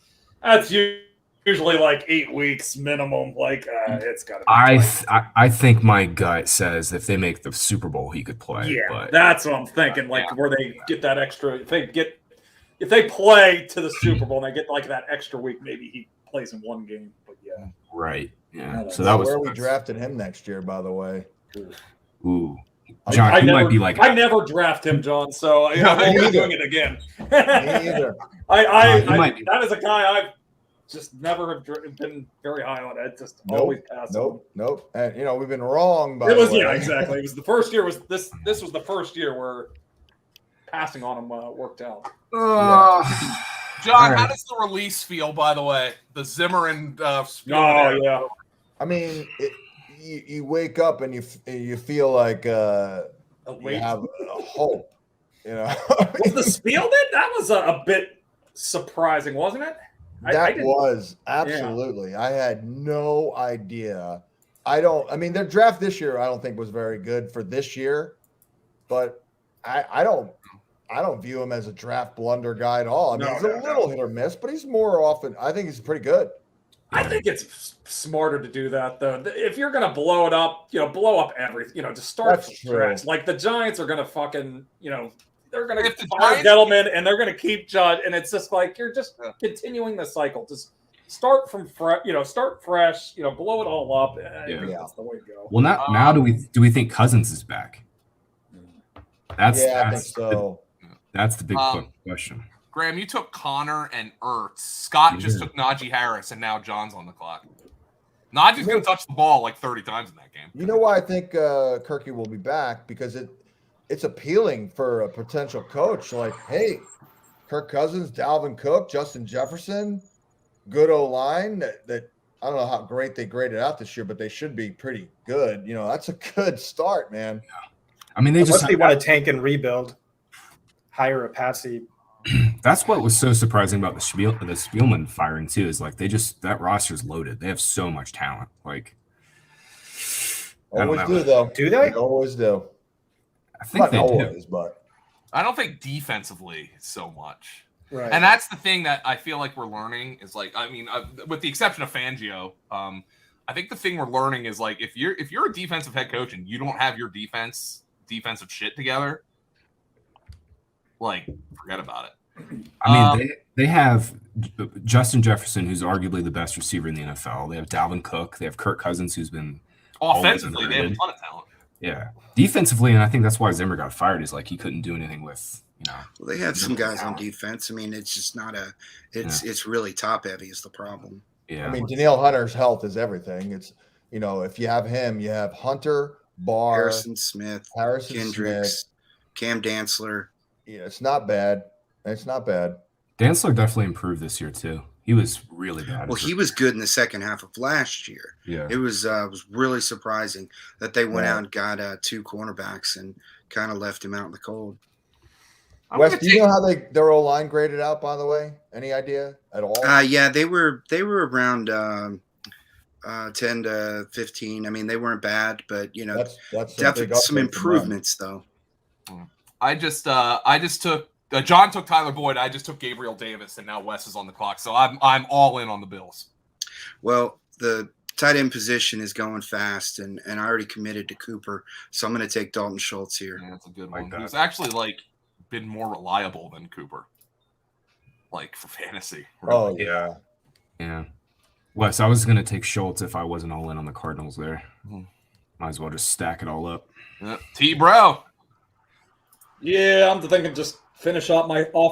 usually like 8 weeks minimum. Like it's got to be. I think my gut says if they make the Super Bowl, he could play. Yeah, but that's what I'm thinking. Like where they get that extra, if they play to the Super Bowl and they get like that extra week, maybe he plays in 1 game. But yeah, right. Yeah. No, So that was where we drafted him next year, by the way. Ooh. John, he might be like I never draft him, John. So I won't be doing it again. Me either. That is a guy just never have been very high on it. Just Nope, always pass on. Nope. And we've been wrong. By It was the way. yeah, exactly. It was the first year. This was the first year where passing on him worked out. John, All how right. does the release feel, by the way? The Zimmer and Oh yeah. I mean, you wake up and you feel like you Wait, have a hope. You know, was the spiel it? That was a bit surprising, wasn't it? that didn't- was absolutely. I had no idea. I mean, their draft this year, I don't think was very good for this year, but I don't view him as a draft blunder guy at all. I mean, No, he's no, a little hit or miss, but he's more often. I think he's pretty good. I think it's smarter to do that though. If you're gonna blow it up, blow up everything. Just start That's from true. scratch. Like the Giants are gonna fucking, they're gonna If the fire Giants- Gettleman and they're gonna keep Judge, and it's just like you're just continuing the cycle. Just start from start fresh. Blow it all up. I think Yeah. that's the way to go. Well, now do we think Cousins is back? I think so. That's the big question. Graham, you took Connor and Ertz. Scott just Yeah. took Najee Harris, and now John's on the clock. Najee's going to touch the ball like 30 times in that game. You know why I think Kirky will be back? Because it's appealing for a potential coach. Like, hey, Kirk Cousins, Dalvin Cook, Justin Jefferson, good O-line. That I don't know how great they graded out this year, but they should be pretty good. That's a good start, man. I mean, Unless they want to tank and rebuild, hire a patsy. That's what was so surprising about the Spielman firing too. Is like that roster's loaded. They have so much talent. Like, I don't Always know. do, though. Do they? Always do. I think Not they do. always, but I don't think defensively so much. Right. And that's the thing that I feel like we're learning is like, I mean, with the exception of Fangio, I think the thing we're learning is like, if you're a defensive head coach and you don't have your defensive shit together, like, forget about it. I mean, they have Justin Jefferson, who's arguably the best receiver in the NFL. They have Dalvin Cook. They have Kirk Cousins, who's been Offensively, they have a underrated. ton of talent. Yeah. Defensively, and I think that's why Zimmer got fired, is like he couldn't do anything with, Well, they have some guys on defense. I mean, it's just not it's really top heavy is the problem. yeah. I mean, Danielle Hunter's health is everything. It's if you have him, you have Hunter, Barr, Harrison Smith, Harrison Kendricks, Smith. Cam Dantzler. Yeah, it's not bad. It's not bad. Dantzler definitely improved this year too. He was really bad. Well, he was good in the second half of last year. yeah. It was really surprising that they went Right. out and got two cornerbacks and kind of left him out in the cold. I'm Wes, gonna do you know how their O-line graded out, by the way? Any idea at all? Yeah, they were around 10 to 15. I mean, they weren't bad, but that's a big definitely some upgrade from improvements though. I just took John took Tyler Boyd. I just took Gabriel Davis, and now Wes is on the clock. So I'm all in on the Bills. Well, the tight end position is going fast, and I already committed to Cooper, so I'm going to take Dalton Schultz here. Yeah, that's a good Like one. that. He's actually been more reliable than Cooper, for fantasy. Oh yeah. Yeah. Wes, I was going to take Schultz if I wasn't all in on the Cardinals there. Mhm. Might as well just stack it all up. Yeah. T-Bro. Yeah, I'm thinking just finish off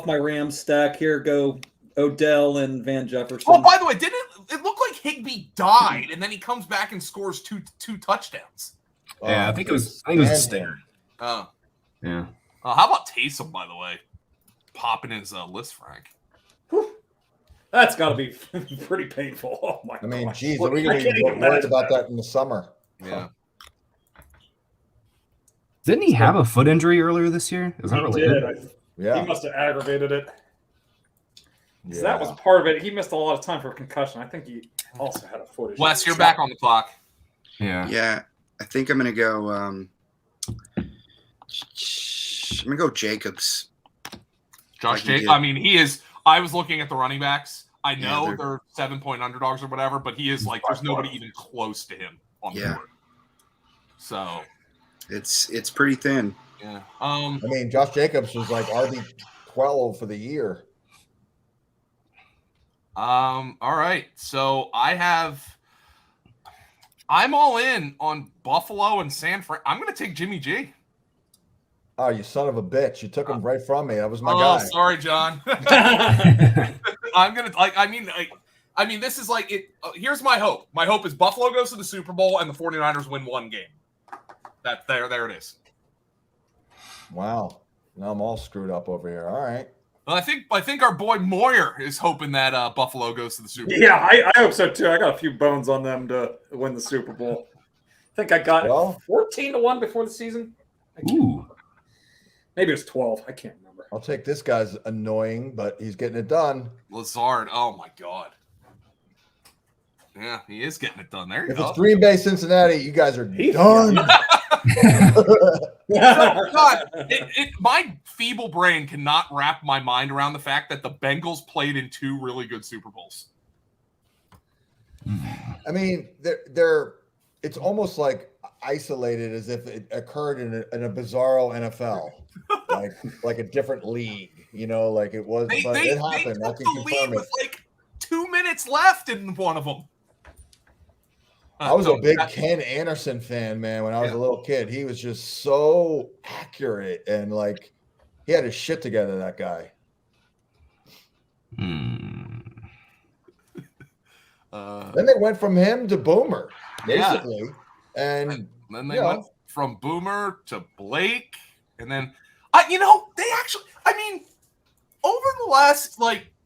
my Rams stack here. Go Odell and Van Jefferson. Oh, by the way, didn't it look like Higbee died, and then he comes back and scores two touchdowns? Yeah, I think it was a stinger. Oh. Yeah. How about Taysom, by the way? Popping his list, Frank. That's got to be pretty painful. Oh my I mean, God. geez, are we I going to can't be even worried imagine about that in the summer? Yeah. Didn't he have a foot injury earlier this year? Is that He related? did. Yeah. He must have aggravated it. 'Cause Yeah. that was part of it. He missed a lot of time for concussion. I think he also had a foot issue. Wes, you're back on the clock. Yeah. Yeah, I think I'm going to go. I'm going to go Jacobs. Josh Like he Jacobs. did. I mean, he is. I was looking at the running backs. I know they're- they're 7-point underdogs or whatever, but he is there's nobody even close to him on the Yeah. board. So, It's pretty thin. yeah. I mean, Josh Jacobs was like RB12 for the year. All right. So I'm all in on Buffalo and San Fran. I'm going to take Jimmy G. Oh, you son of a bitch! You took him right from me. That was my Oh, guy. sorry, John. I'm gonna I mean, this is like it. Here's my hope. My hope is Buffalo goes to the Super Bowl and the 49ers win one game. There it is. Wow. Now I'm all screwed up over here. All right. Well, I think our boy Moyer is hoping that Buffalo goes to the Super Bowl. Yeah, I hope so too. I got a few bones on them to win the Super Bowl. I think I got 14-1 before the season. Ooh. Maybe it was 12. I can't remember. I'll take this guy's annoying, but he's getting it done. Lazard. Oh my God. Yeah, he is getting it done. There you If go. it's Green Bay, Cincinnati, you guys are done. God, my feeble brain cannot wrap my mind around the fact that the Bengals played in 2 really good Super Bowls. I mean, they're it's almost like isolated as if it occurred in a bizarro NFL, like a different league, like it was. But it happened. They took the lead with like 2 minutes left in one of them. I was a big Ken Anderson fan, man, when I was a little kid. He was just so accurate and like he had his shit together, that guy. Then they went from him to Boomer, basically. And then they went from Boomer to Blake. And then, over the last,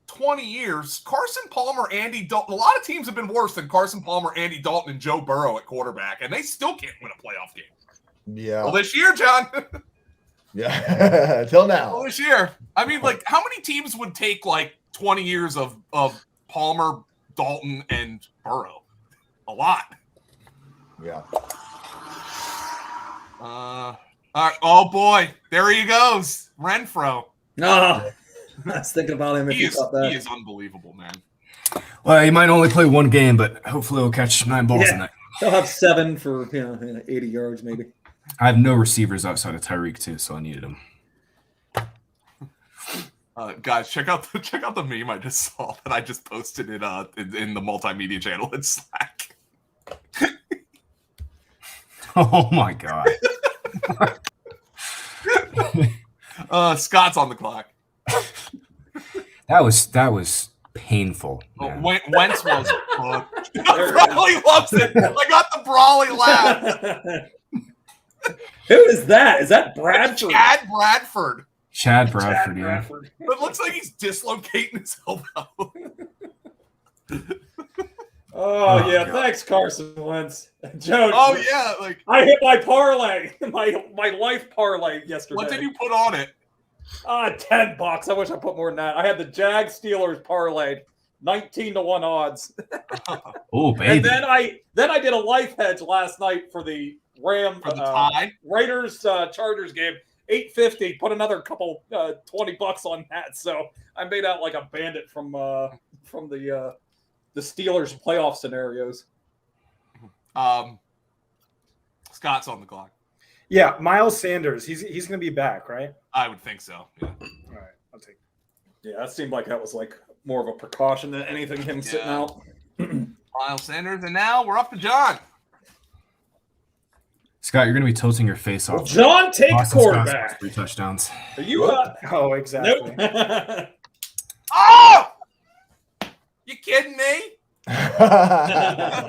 20 years, Carson Palmer, Andy Dalton, a lot of teams have been worse than Carson Palmer, Andy Dalton, and Joe Burrow at quarterback, and they still can't win a playoff game. Yeah. Well, this year, John. Yeah. Till now. Well, this year. I mean, how many teams would take, 20 years of Palmer, Dalton, and Burrow? A lot. Yeah. All right. Oh, boy. There he goes. Renfro. No. I was thinking about him if He he caught that. is unbelievable, man. Well, he might only play one game, but hopefully he'll catch 9 balls tonight. He'll have 7 for 80 yards maybe. I have no receivers outside of Tyreek too, so I needed him. Guys, check out the meme I just saw that I just posted it in the multimedia channel in Slack. Oh my God. Scott's on the clock. That was painful. Man. Wentz was. Brawley loves it. I got the Brawley laugh. Who is that? Is that Bradford? Chad Bradford. Chad Bradford, yeah. It looks like he's dislocating his elbow. Oh yeah, thanks Carson Wentz. Joe. Oh yeah, I hit my parlay, my life parlay yesterday. What did you put on it? $10. I wish I put more than that. I had the Jag Steelers parlay, 19-1 odds. Oh baby. And then I did a life hedge last night for the tie Raiders Chargers game, 850. Put another couple $20 on that, so I made out like a bandit from the Steelers playoff scenarios. Scott's on the clock. Yeah, Miles Sanders. He's going to be back, right? I would think so. Yeah. All right, I'll take it. Yeah, that seemed like that was more of a precaution than anything. Him sitting out. Miles Sanders, and now we're up to John. Scott, you're going to be tilting your face off. John, take Boston quarterback. Scott's 3 touchdowns. Are you? Oh, exactly. Nope. Oh! You kidding me?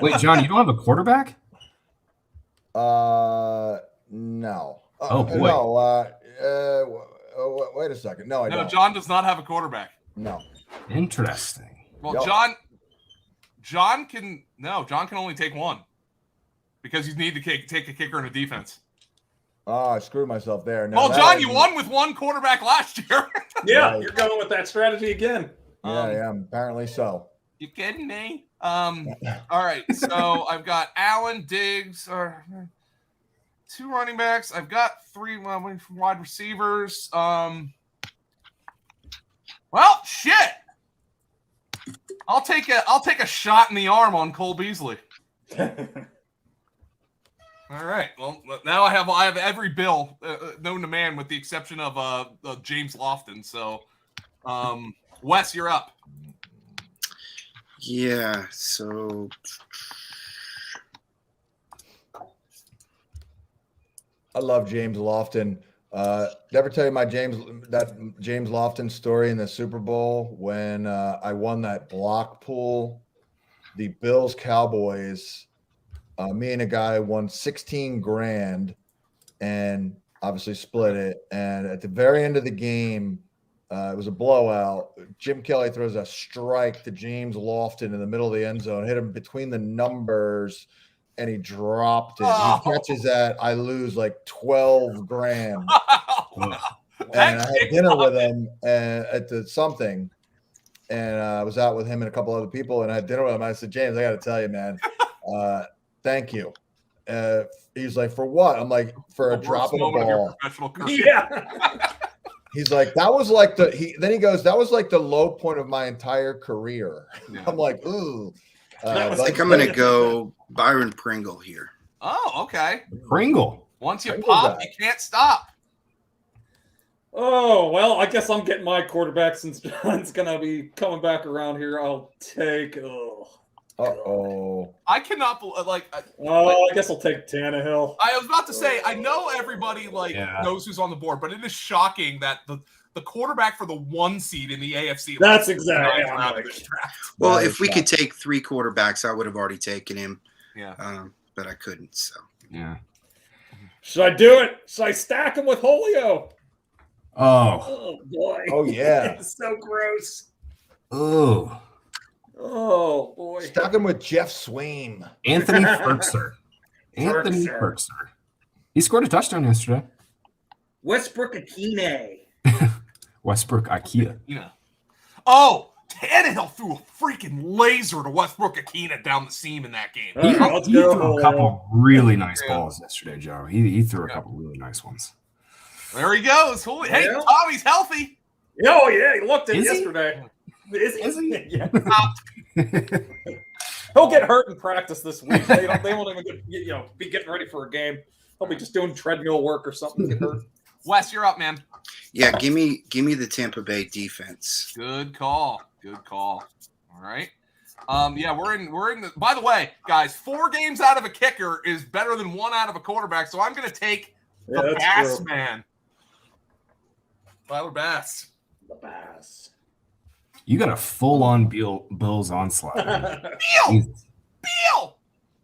Wait, John, you don't have a quarterback? No. Oh, boy. No. Wait a second. No, I don't. John does not have a quarterback. No. Interesting. Well, Yep. John can only take one because you need to take a kicker and a defense. Oh, I screwed myself there. No, Well, John, you won with one quarterback last year. Yeah, Right. you're going with that strategy again. Yeah, I am. Apparently so. You kidding me? All right. So I've got Allen, Diggs, or 2 running backs. I've got 3 wide receivers. Well, shit. I'll take a shot in the arm on Cole Beasley. All right. Well, now I have every bill known to man with the exception of James Lofton. So, Wes, you're up. Yeah, so I love James Lofton. Did I ever tell you my James Lofton story in the Super Bowl when I won that block pool the Bills Cowboys. Me and a guy won 16 grand and obviously split it. And at the very end of the game, it was a blowout. Jim Kelly throws a strike to James Lofton in the middle of the end zone, hit him between the numbers, and he dropped it. Oh. He catches that. I lose like 12 grand. And That I had kicked dinner off with him at the something. And I was out with him and a couple other people, and I had dinner with him. I said, James, I got to tell you, man, thank you. He's like, for what? I'm like, for a drop in the ball. Professional career. Yeah. He's like, that was like then he goes, that was like the low point of my entire career. Yeah. I'm like, ooh. I think I'm going to go Byron Pringle here. Oh, okay. Pringle. Once you Pringle pop, guy. you can't stop. Oh, well, I guess I'm getting my quarterback since John's going to be coming back around here. I'll take Uh-oh. I cannot I guess I'll take Tannehill. was about to say, I know everybody knows who's on the board, but it is shocking that the quarterback for the 1 seed in the AFC. That's exactly round of this draft. Well, That if is we could tough. take 3 quarterbacks, I would have already taken him. Yeah. But I couldn't. So Yeah. Should I do it? Should I stack him with Julio? Oh. Oh, boy. Oh, yeah. It's so gross. Oh. Oh, boy. Stuck him with Jeff Swain. Anthony Ferkser. Anthony Ferkser. He scored a touchdown yesterday. Westbrook Akine. Westbrook Ikea. Yeah. Oh, Tannehill threw a freaking laser to Westbrook Akina down the seam in that game. All right, let's He go. threw a couple really nice Yeah. balls yesterday, Joe. He threw a couple really nice ones. There he goes. Hey, Yeah. Tommy's healthy. Oh, yeah, he looked at Is he? yesterday. Is he? Yeah. Popped. He'll get hurt in practice this week. They won't even be getting ready for a game. He'll be just doing treadmill work or something. Get hurt. Wes, you're up, man. yeah, give me the Tampa Bay defense. Good call. Good call. All right. Yeah, we're in the. By the way, guys, 4 games out of a kicker is better than 1 out of a quarterback. So I'm going to take Yeah, the that's Bass true. man, Tyler Bass. The Bass. You got a full-on Bills onslaught. Beal. Beal.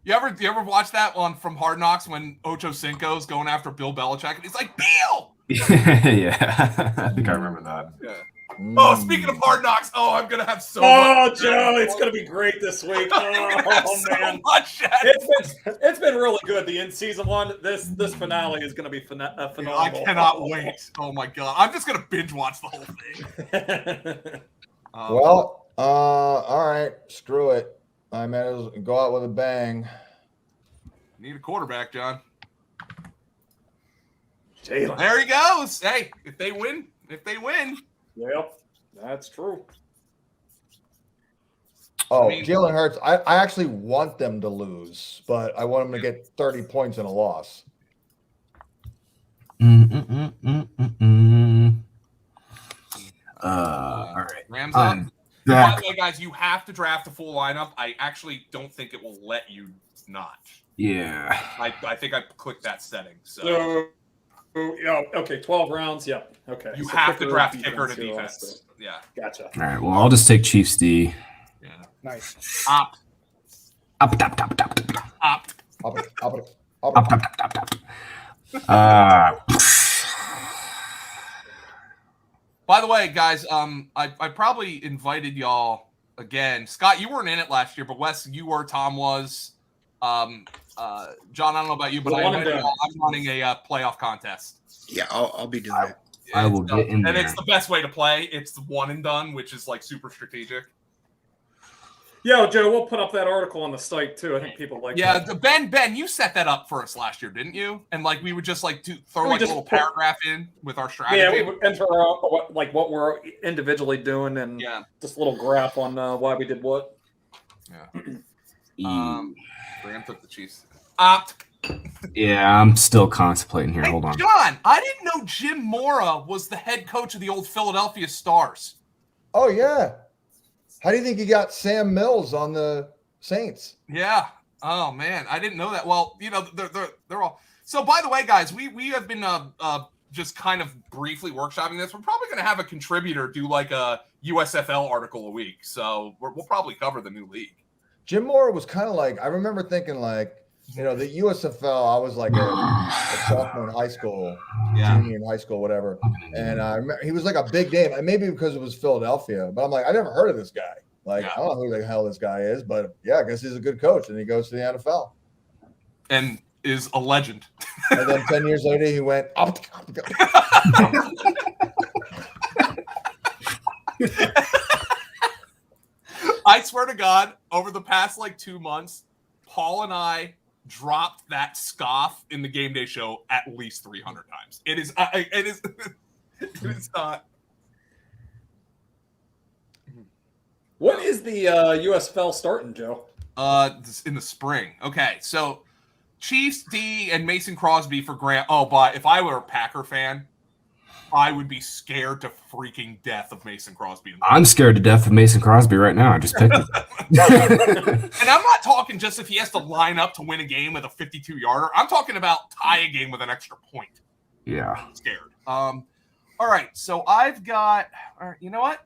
You ever watch that one from Hard Knocks when Ocho Cinco's going after Bill Belichick and he's like, Beal. Yeah, I think I remember that. Yeah. Mm. Oh, speaking of Hard Knocks, I'm gonna have so Oh, much. Joe, it's going to be great this week. I'm gonna have Oh, so man. much. It's been really good. The in-season one. This finale is going to be I phenomenal. cannot wait. Oh my god, I'm just gonna binge watch the whole thing. Well, all right. Screw it. I might as well go out with a bang. Need a quarterback, John. Jalen. There he goes. Hey, if they win. Yep, that's true. Oh, I mean- Jalen Hurts. I actually want them to lose, but I want them to get 30 points in a loss. All right. Rams up. By Zach, the way, guys, you have to draft a full lineup. I actually don't think it will let you not. yeah. I think I clicked that setting. So Yeah, okay, 12 rounds. Yep. Okay. you So have to draft defense, kicker to yeah, defense. Yeah. Gotcha. All right. Well, I'll just take Chiefs D. Yeah. Nice. Opt. Up, up, up, up, up, up, Opt. Up, up, up, up, up. up, up, up, up. By the way, guys, I probably invited y'all again. Scott, you weren't in it last year, but Wes, you were. Tom was. John, I don't know about you, but Well, I one invited and y'all. I'm running a playoff contest. Yeah, I'll be doing it. I will It's, get in and there. it's the best way to play. It's the one and done, which is like super strategic. Yo, Joe, we'll put up that article on the site too. I think people like Yeah, that. Ben, you set that up for us last year, didn't you? And like we would just like throw We like a just little put- paragraph in with our strategy. Yeah, we would enter what we're individually doing and Yeah. just a little graph on why we did what. Graham took the Chiefs. Opt. Yeah, I'm still contemplating here. Hey, Hold on. John, I didn't know Jim Mora was the head coach of the old Philadelphia Stars. Oh, yeah. How do you think you got Sam Mills on the Saints? Yeah. Oh man, I didn't know that. Well, you know, they're all. So by the way, guys, we have been just kind of briefly workshopping this. We're probably going to have a contributor do like a USFL article a week. So we'll probably cover the new league. Jim Mora was kind of like, I remember thinking like, the USFL, I was like a sophomore in high school, junior in high school, whatever. And I remember he was like a big name. And maybe because it was Philadelphia, but I'm like, I never heard of this guy. Like, I don't know who the hell this guy is, but yeah, I guess he's a good coach. And he goes to the NFL. And is a legend. And then 10 years later, he went up. I swear to God, over the past like 2 months, Paul and I dropped that scoff in the game day show at least 300 times. It is not. What is the USFL starting, Joe? In the spring. Okay, so Chiefs D and Mason Crosby for Grant. Oh, but if I were a Packer fan, I would be scared to freaking death of Mason Crosby. I'm scared to death of Mason Crosby right now. I just picked him. And I'm not talking just if he has to line up to win a game with a 52-yarder. I'm talking about tie a game with an extra point. Yeah. I'm scared. All right, so I've got. All right, you know what?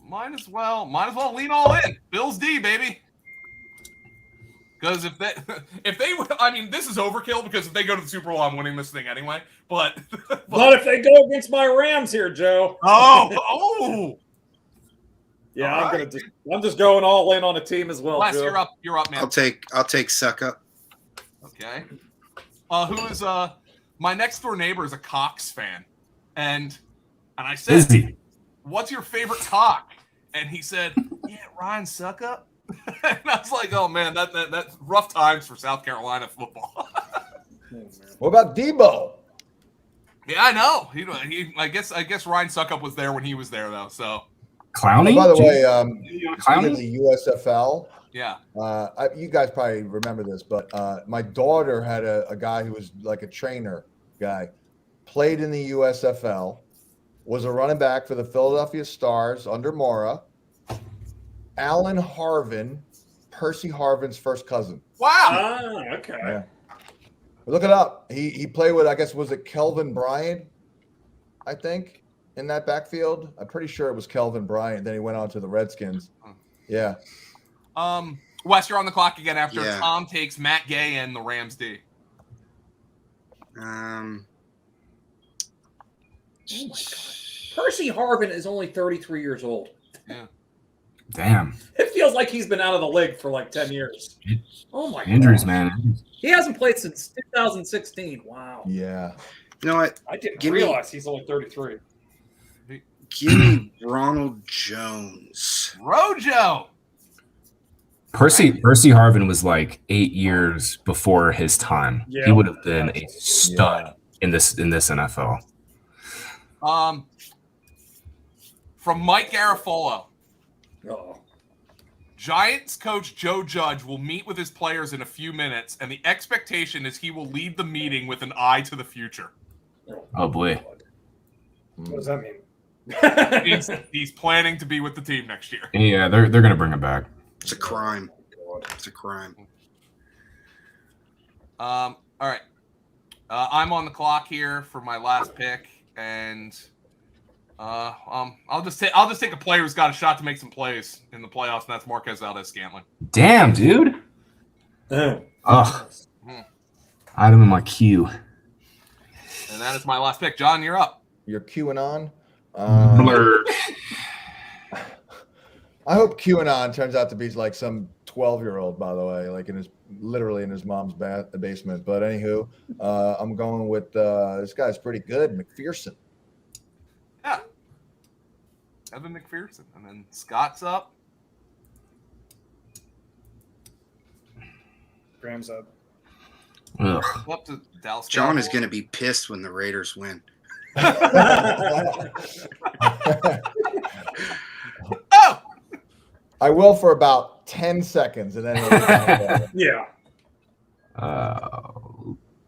Might as well lean all in. Bills D, baby. Because if they, I mean, this is overkill because if they go to the Super Bowl, I'm winning this thing anyway. But Not if they go against my Rams here, Joe. Oh. Yeah, All I'm just going all in on a team as well. Les, Joe. you're up, man. I'll take suck up. Okay. Who is my next door neighbor is a Cox fan, and I said, Izzy. "What's your favorite Cox?" And he said, "Yeah, Ryan Suckup." And I was like, "Oh man, that's rough times for South Carolina football." What about Debo? Yeah, I know. I guess Ryan Suckup was there when he was there though. So Clowney? By the way, Clowney? speaking of the USFL, yeah. You guys probably remember this, but my daughter had a guy who was like a trainer guy, played in the USFL, was a running back for the Philadelphia Stars under Mora. Alan Harvin, Percy Harvin's first cousin. Wow. Okay. Yeah. Look it up. He played with, I guess, was it Kelvin Bryant? I think in that backfield. I'm pretty sure it was Kelvin Bryant. Then he went on to the Redskins. Yeah. Wes, you're on the clock again after Yeah. Tom takes Matt Gay and the Rams D. Percy Harvin is only 33 years old. Yeah. Damn. It feels like he's been out of the league for like 10 years. Oh my Injuries, God. man. He hasn't played since 2016. Wow. Yeah. You know what? I didn't Give me- realize he's only 33. Give me Ronald Jones. Rojo. Percy Harvin was like 8 years before his time. Yeah. He would have been a stud in this NFL. From Mike Garafolo. Oh. Giants coach Joe Judge will meet with his players in a few minutes, and the expectation is he will lead the meeting with an eye to the future. Oh boy. What does that mean? He's planning to be with the team next year. Yeah, they're gonna bring him back. It's a crime. It's a crime. All right. I'm on the clock here for my last pick, and I'll just take a player who's got a shot to make some plays in the playoffs, and that's Marquez Valdez-Scantling. Damn, dude. Ugh. I have him in my queue. And that is my last pick. John, you're up. You're QAnon. Blur. I hope QAnon turns out to be like some 12-year-old, by the way, like literally in his mom's basement. But anywho, I'm going with this guy's pretty good, McPherson. Yeah. Evan McPherson. And then Scott's up. Graham's up. Ugh. Up to Dallas. John is Cowboys. going to be pissed when the Raiders win. Oh! I will for about 10 seconds, and then it'll be Yeah.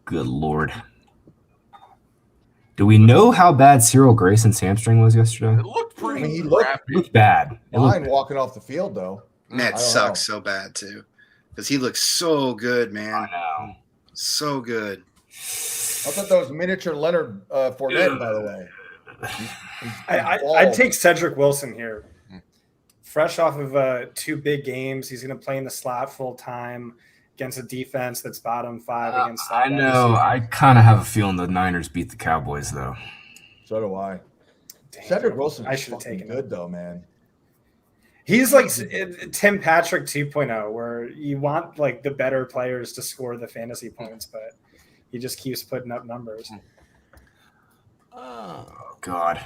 Good Lord. Do we know how bad Cyril Grayson's hamstring was yesterday? It looked pretty I mean, he looked- It crappy. looked bad. It looked fine walking off the field, though. And that I don't sucks know. so bad, too. Because he looks so good, man. I know. So good. I thought that was miniature Leonard Fournette, by the way. I'd take Cedric Wilson here. fresh off of 2 big games. He's going to play in the slot full time against a defense that's bottom 5 against slot. I know. I kind of have a feeling the Niners beat the Cowboys, though. So do I. Dang, Cedric Wilson I is should have fucking taken good, though, man. He's like Tim Patrick 2.0, where you want like the better players to score the fantasy points, but he just keeps putting up numbers. Oh, God.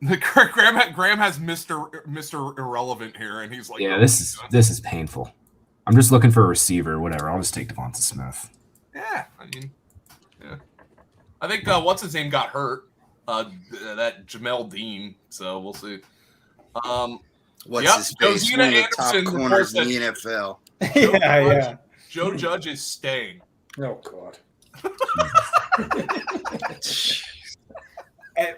Graham has Mr. Irrelevant here, and he's like, Yeah, this is painful. I'm just looking for a receiver, whatever. I'll just take Davonte Smith. Yeah, I mean, yeah. I think what's his name got hurt. That Jamel Dean. So we'll see. What's his face? Josina One of the top Anderson corners in reports the NFL. Yeah. Joe Judge is staying. Oh God.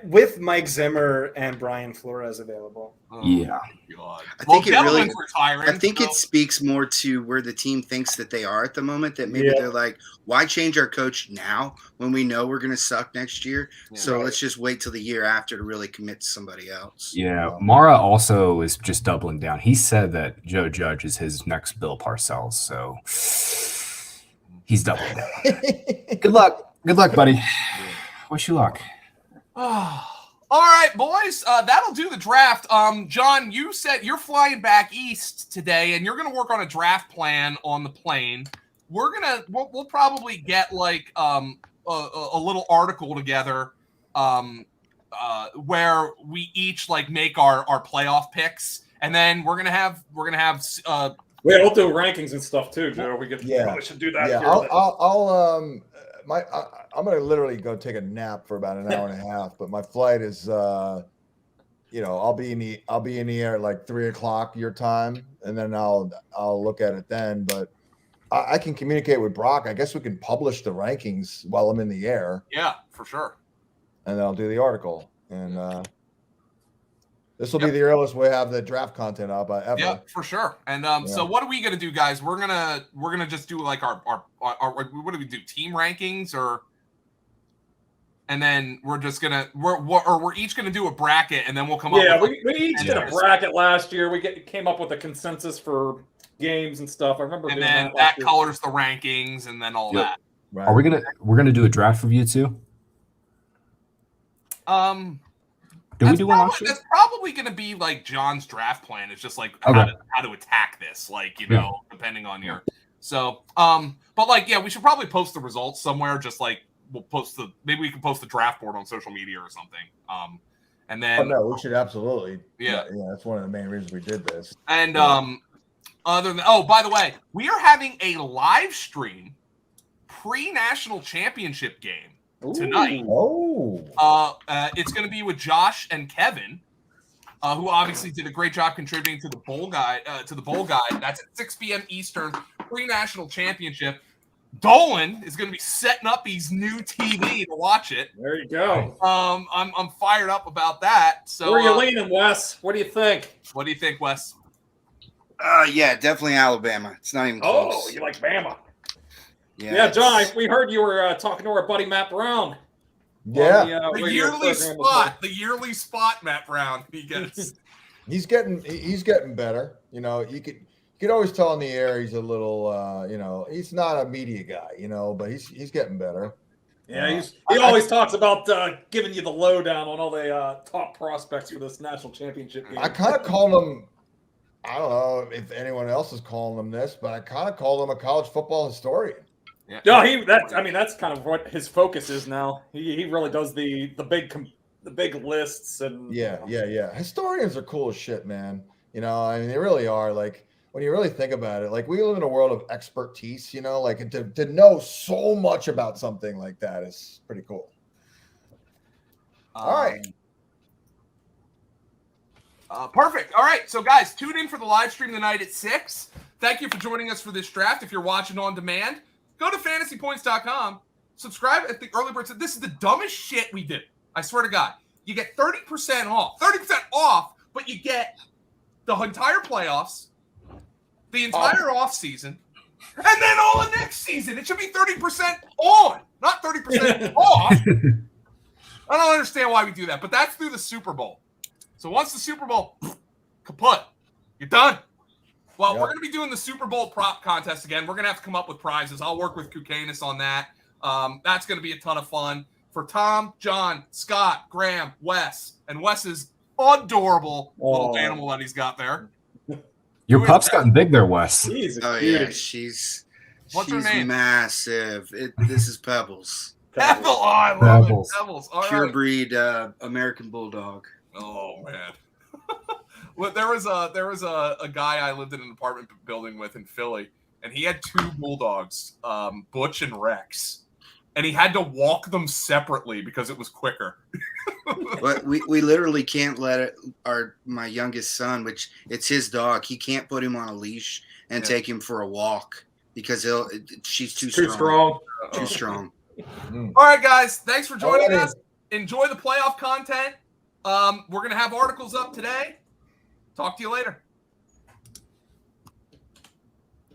With Mike Zimmer and Brian Flores available. Oh, Yeah. God. I think it really. Retiring, I think it speaks more to where the team thinks that they are at the moment. That maybe they're like, why change our coach now when we know we're going to suck next year? Yeah. So let's just wait till the year after to really commit to somebody else. Yeah, Mara also is just doubling down. He said that Joe Judge is his next Bill Parcells, so he's doubling down. Good luck. Good luck, buddy. Wish you luck. All right, boys. That'll do the draft. John, you said you're flying back east today, and you're going to work on a draft plan on the plane. We'll probably get like a little article together where we each like make our playoff picks, and then we're gonna have We'll do rankings and stuff too, Joe. Probably should do that. Yeah, I'm gonna literally go take a nap for about an hour and a half, but my flight is I'll be in the air at like 3:00 your time, and then I'll look at it then. But I can communicate with Brock. I guess we can publish the rankings while I'm in the air. Yeah, for sure. And then I'll do the article. And this will be the earliest we have the draft content up ever. Yeah, for sure. And so what are we gonna do, guys? We're gonna just do like our what do we do? Team rankings, and then we're just gonna we're each gonna do a bracket, and then we'll come up. Yeah, we each did a bracket last year. We came up with a consensus for games and stuff. I remember. And doing then that colors the rankings, and then all that. Right. Are we're gonna do a draft review too? Did we do one last year? That's probably going to be like John's draft plan. It's just like how to attack this, like, depending on your. So, but like, yeah, we should probably post the results somewhere. Just like maybe we can post the draft board on social media or something. And then. No, we should absolutely. Yeah. Yeah, that's one of the main reasons we did this. And other than by the way, we are having a live stream pre-national championship game tonight. Oh. It's going to be with Josh and Kevin, who obviously did a great job contributing to the bowl guide. That's at 6 p.m. Eastern, pre-national championship. Dolan is going to be setting up his new TV to watch it. There you go. I'm fired up about that. So where are you leaning, Wes? What do you think? What do you think, Wes? Yeah, definitely Alabama. It's not even close. Oh, you like Bama? Yeah, John, we heard you were talking to our buddy Matt Brown. Yeah, The yearly spot, Matt Brown. He gets. he's getting better. You could always tell in the air he's a little, he's not a media guy, but he's getting better. Yeah, he always talks about giving you the lowdown on all the top prospects for this national championship game. I kind of call him. I don't know if anyone else is calling him this, but I kind of call him a college football historian. Yeah. No, that's kind of what his focus is now. He really does the big lists and yeah. Historians are cool as shit, man. They really are. Like when you really think about it, like we live in a world of expertise. Like to know so much about something like that is pretty cool. All right. Perfect. All right. So, guys, tune in for the live stream tonight at 6. Thank you for joining us for this draft. If you're watching on demand, go to fantasypoints.com. Subscribe at the early bird. This is the dumbest shit we did. I swear to God. You get 30% off. 30% off, but you get the entire playoffs, the entire off season, and then all the next season. It should be 30% on, not 30% off. I don't understand why we do that, but that's through the Super Bowl. So once the Super Bowl kaput. You're done. Well, Yep. we're going to be doing the Super Bowl prop contest again. We're going to have to come up with prizes. I'll work with Kukanis on that. That's going to be a ton of fun. For Tom, John, Scott, Graham, Wes, and Wes's adorable little animal that he's got there. Your pup's gotten big there, Wes. He's a Oh cutie. yeah, she's What's her name? massive. This is Pebbles, Pebble. Oh, I love Pebbles. it. Pebbles. All pure right. breed American Bulldog. Oh man. Well, there was a guy I lived in an apartment building with in Philly, and he had 2 bulldogs, Butch and Rex, and he had to walk them separately because it was quicker. But we literally can't let my youngest son, which it's his dog, he can't put him on a leash and take him for a walk because she's too strong. Too strong. All right, guys. Thanks for joining Alrighty. us. Enjoy the playoff content. We're going to have articles up today. Talk to you later.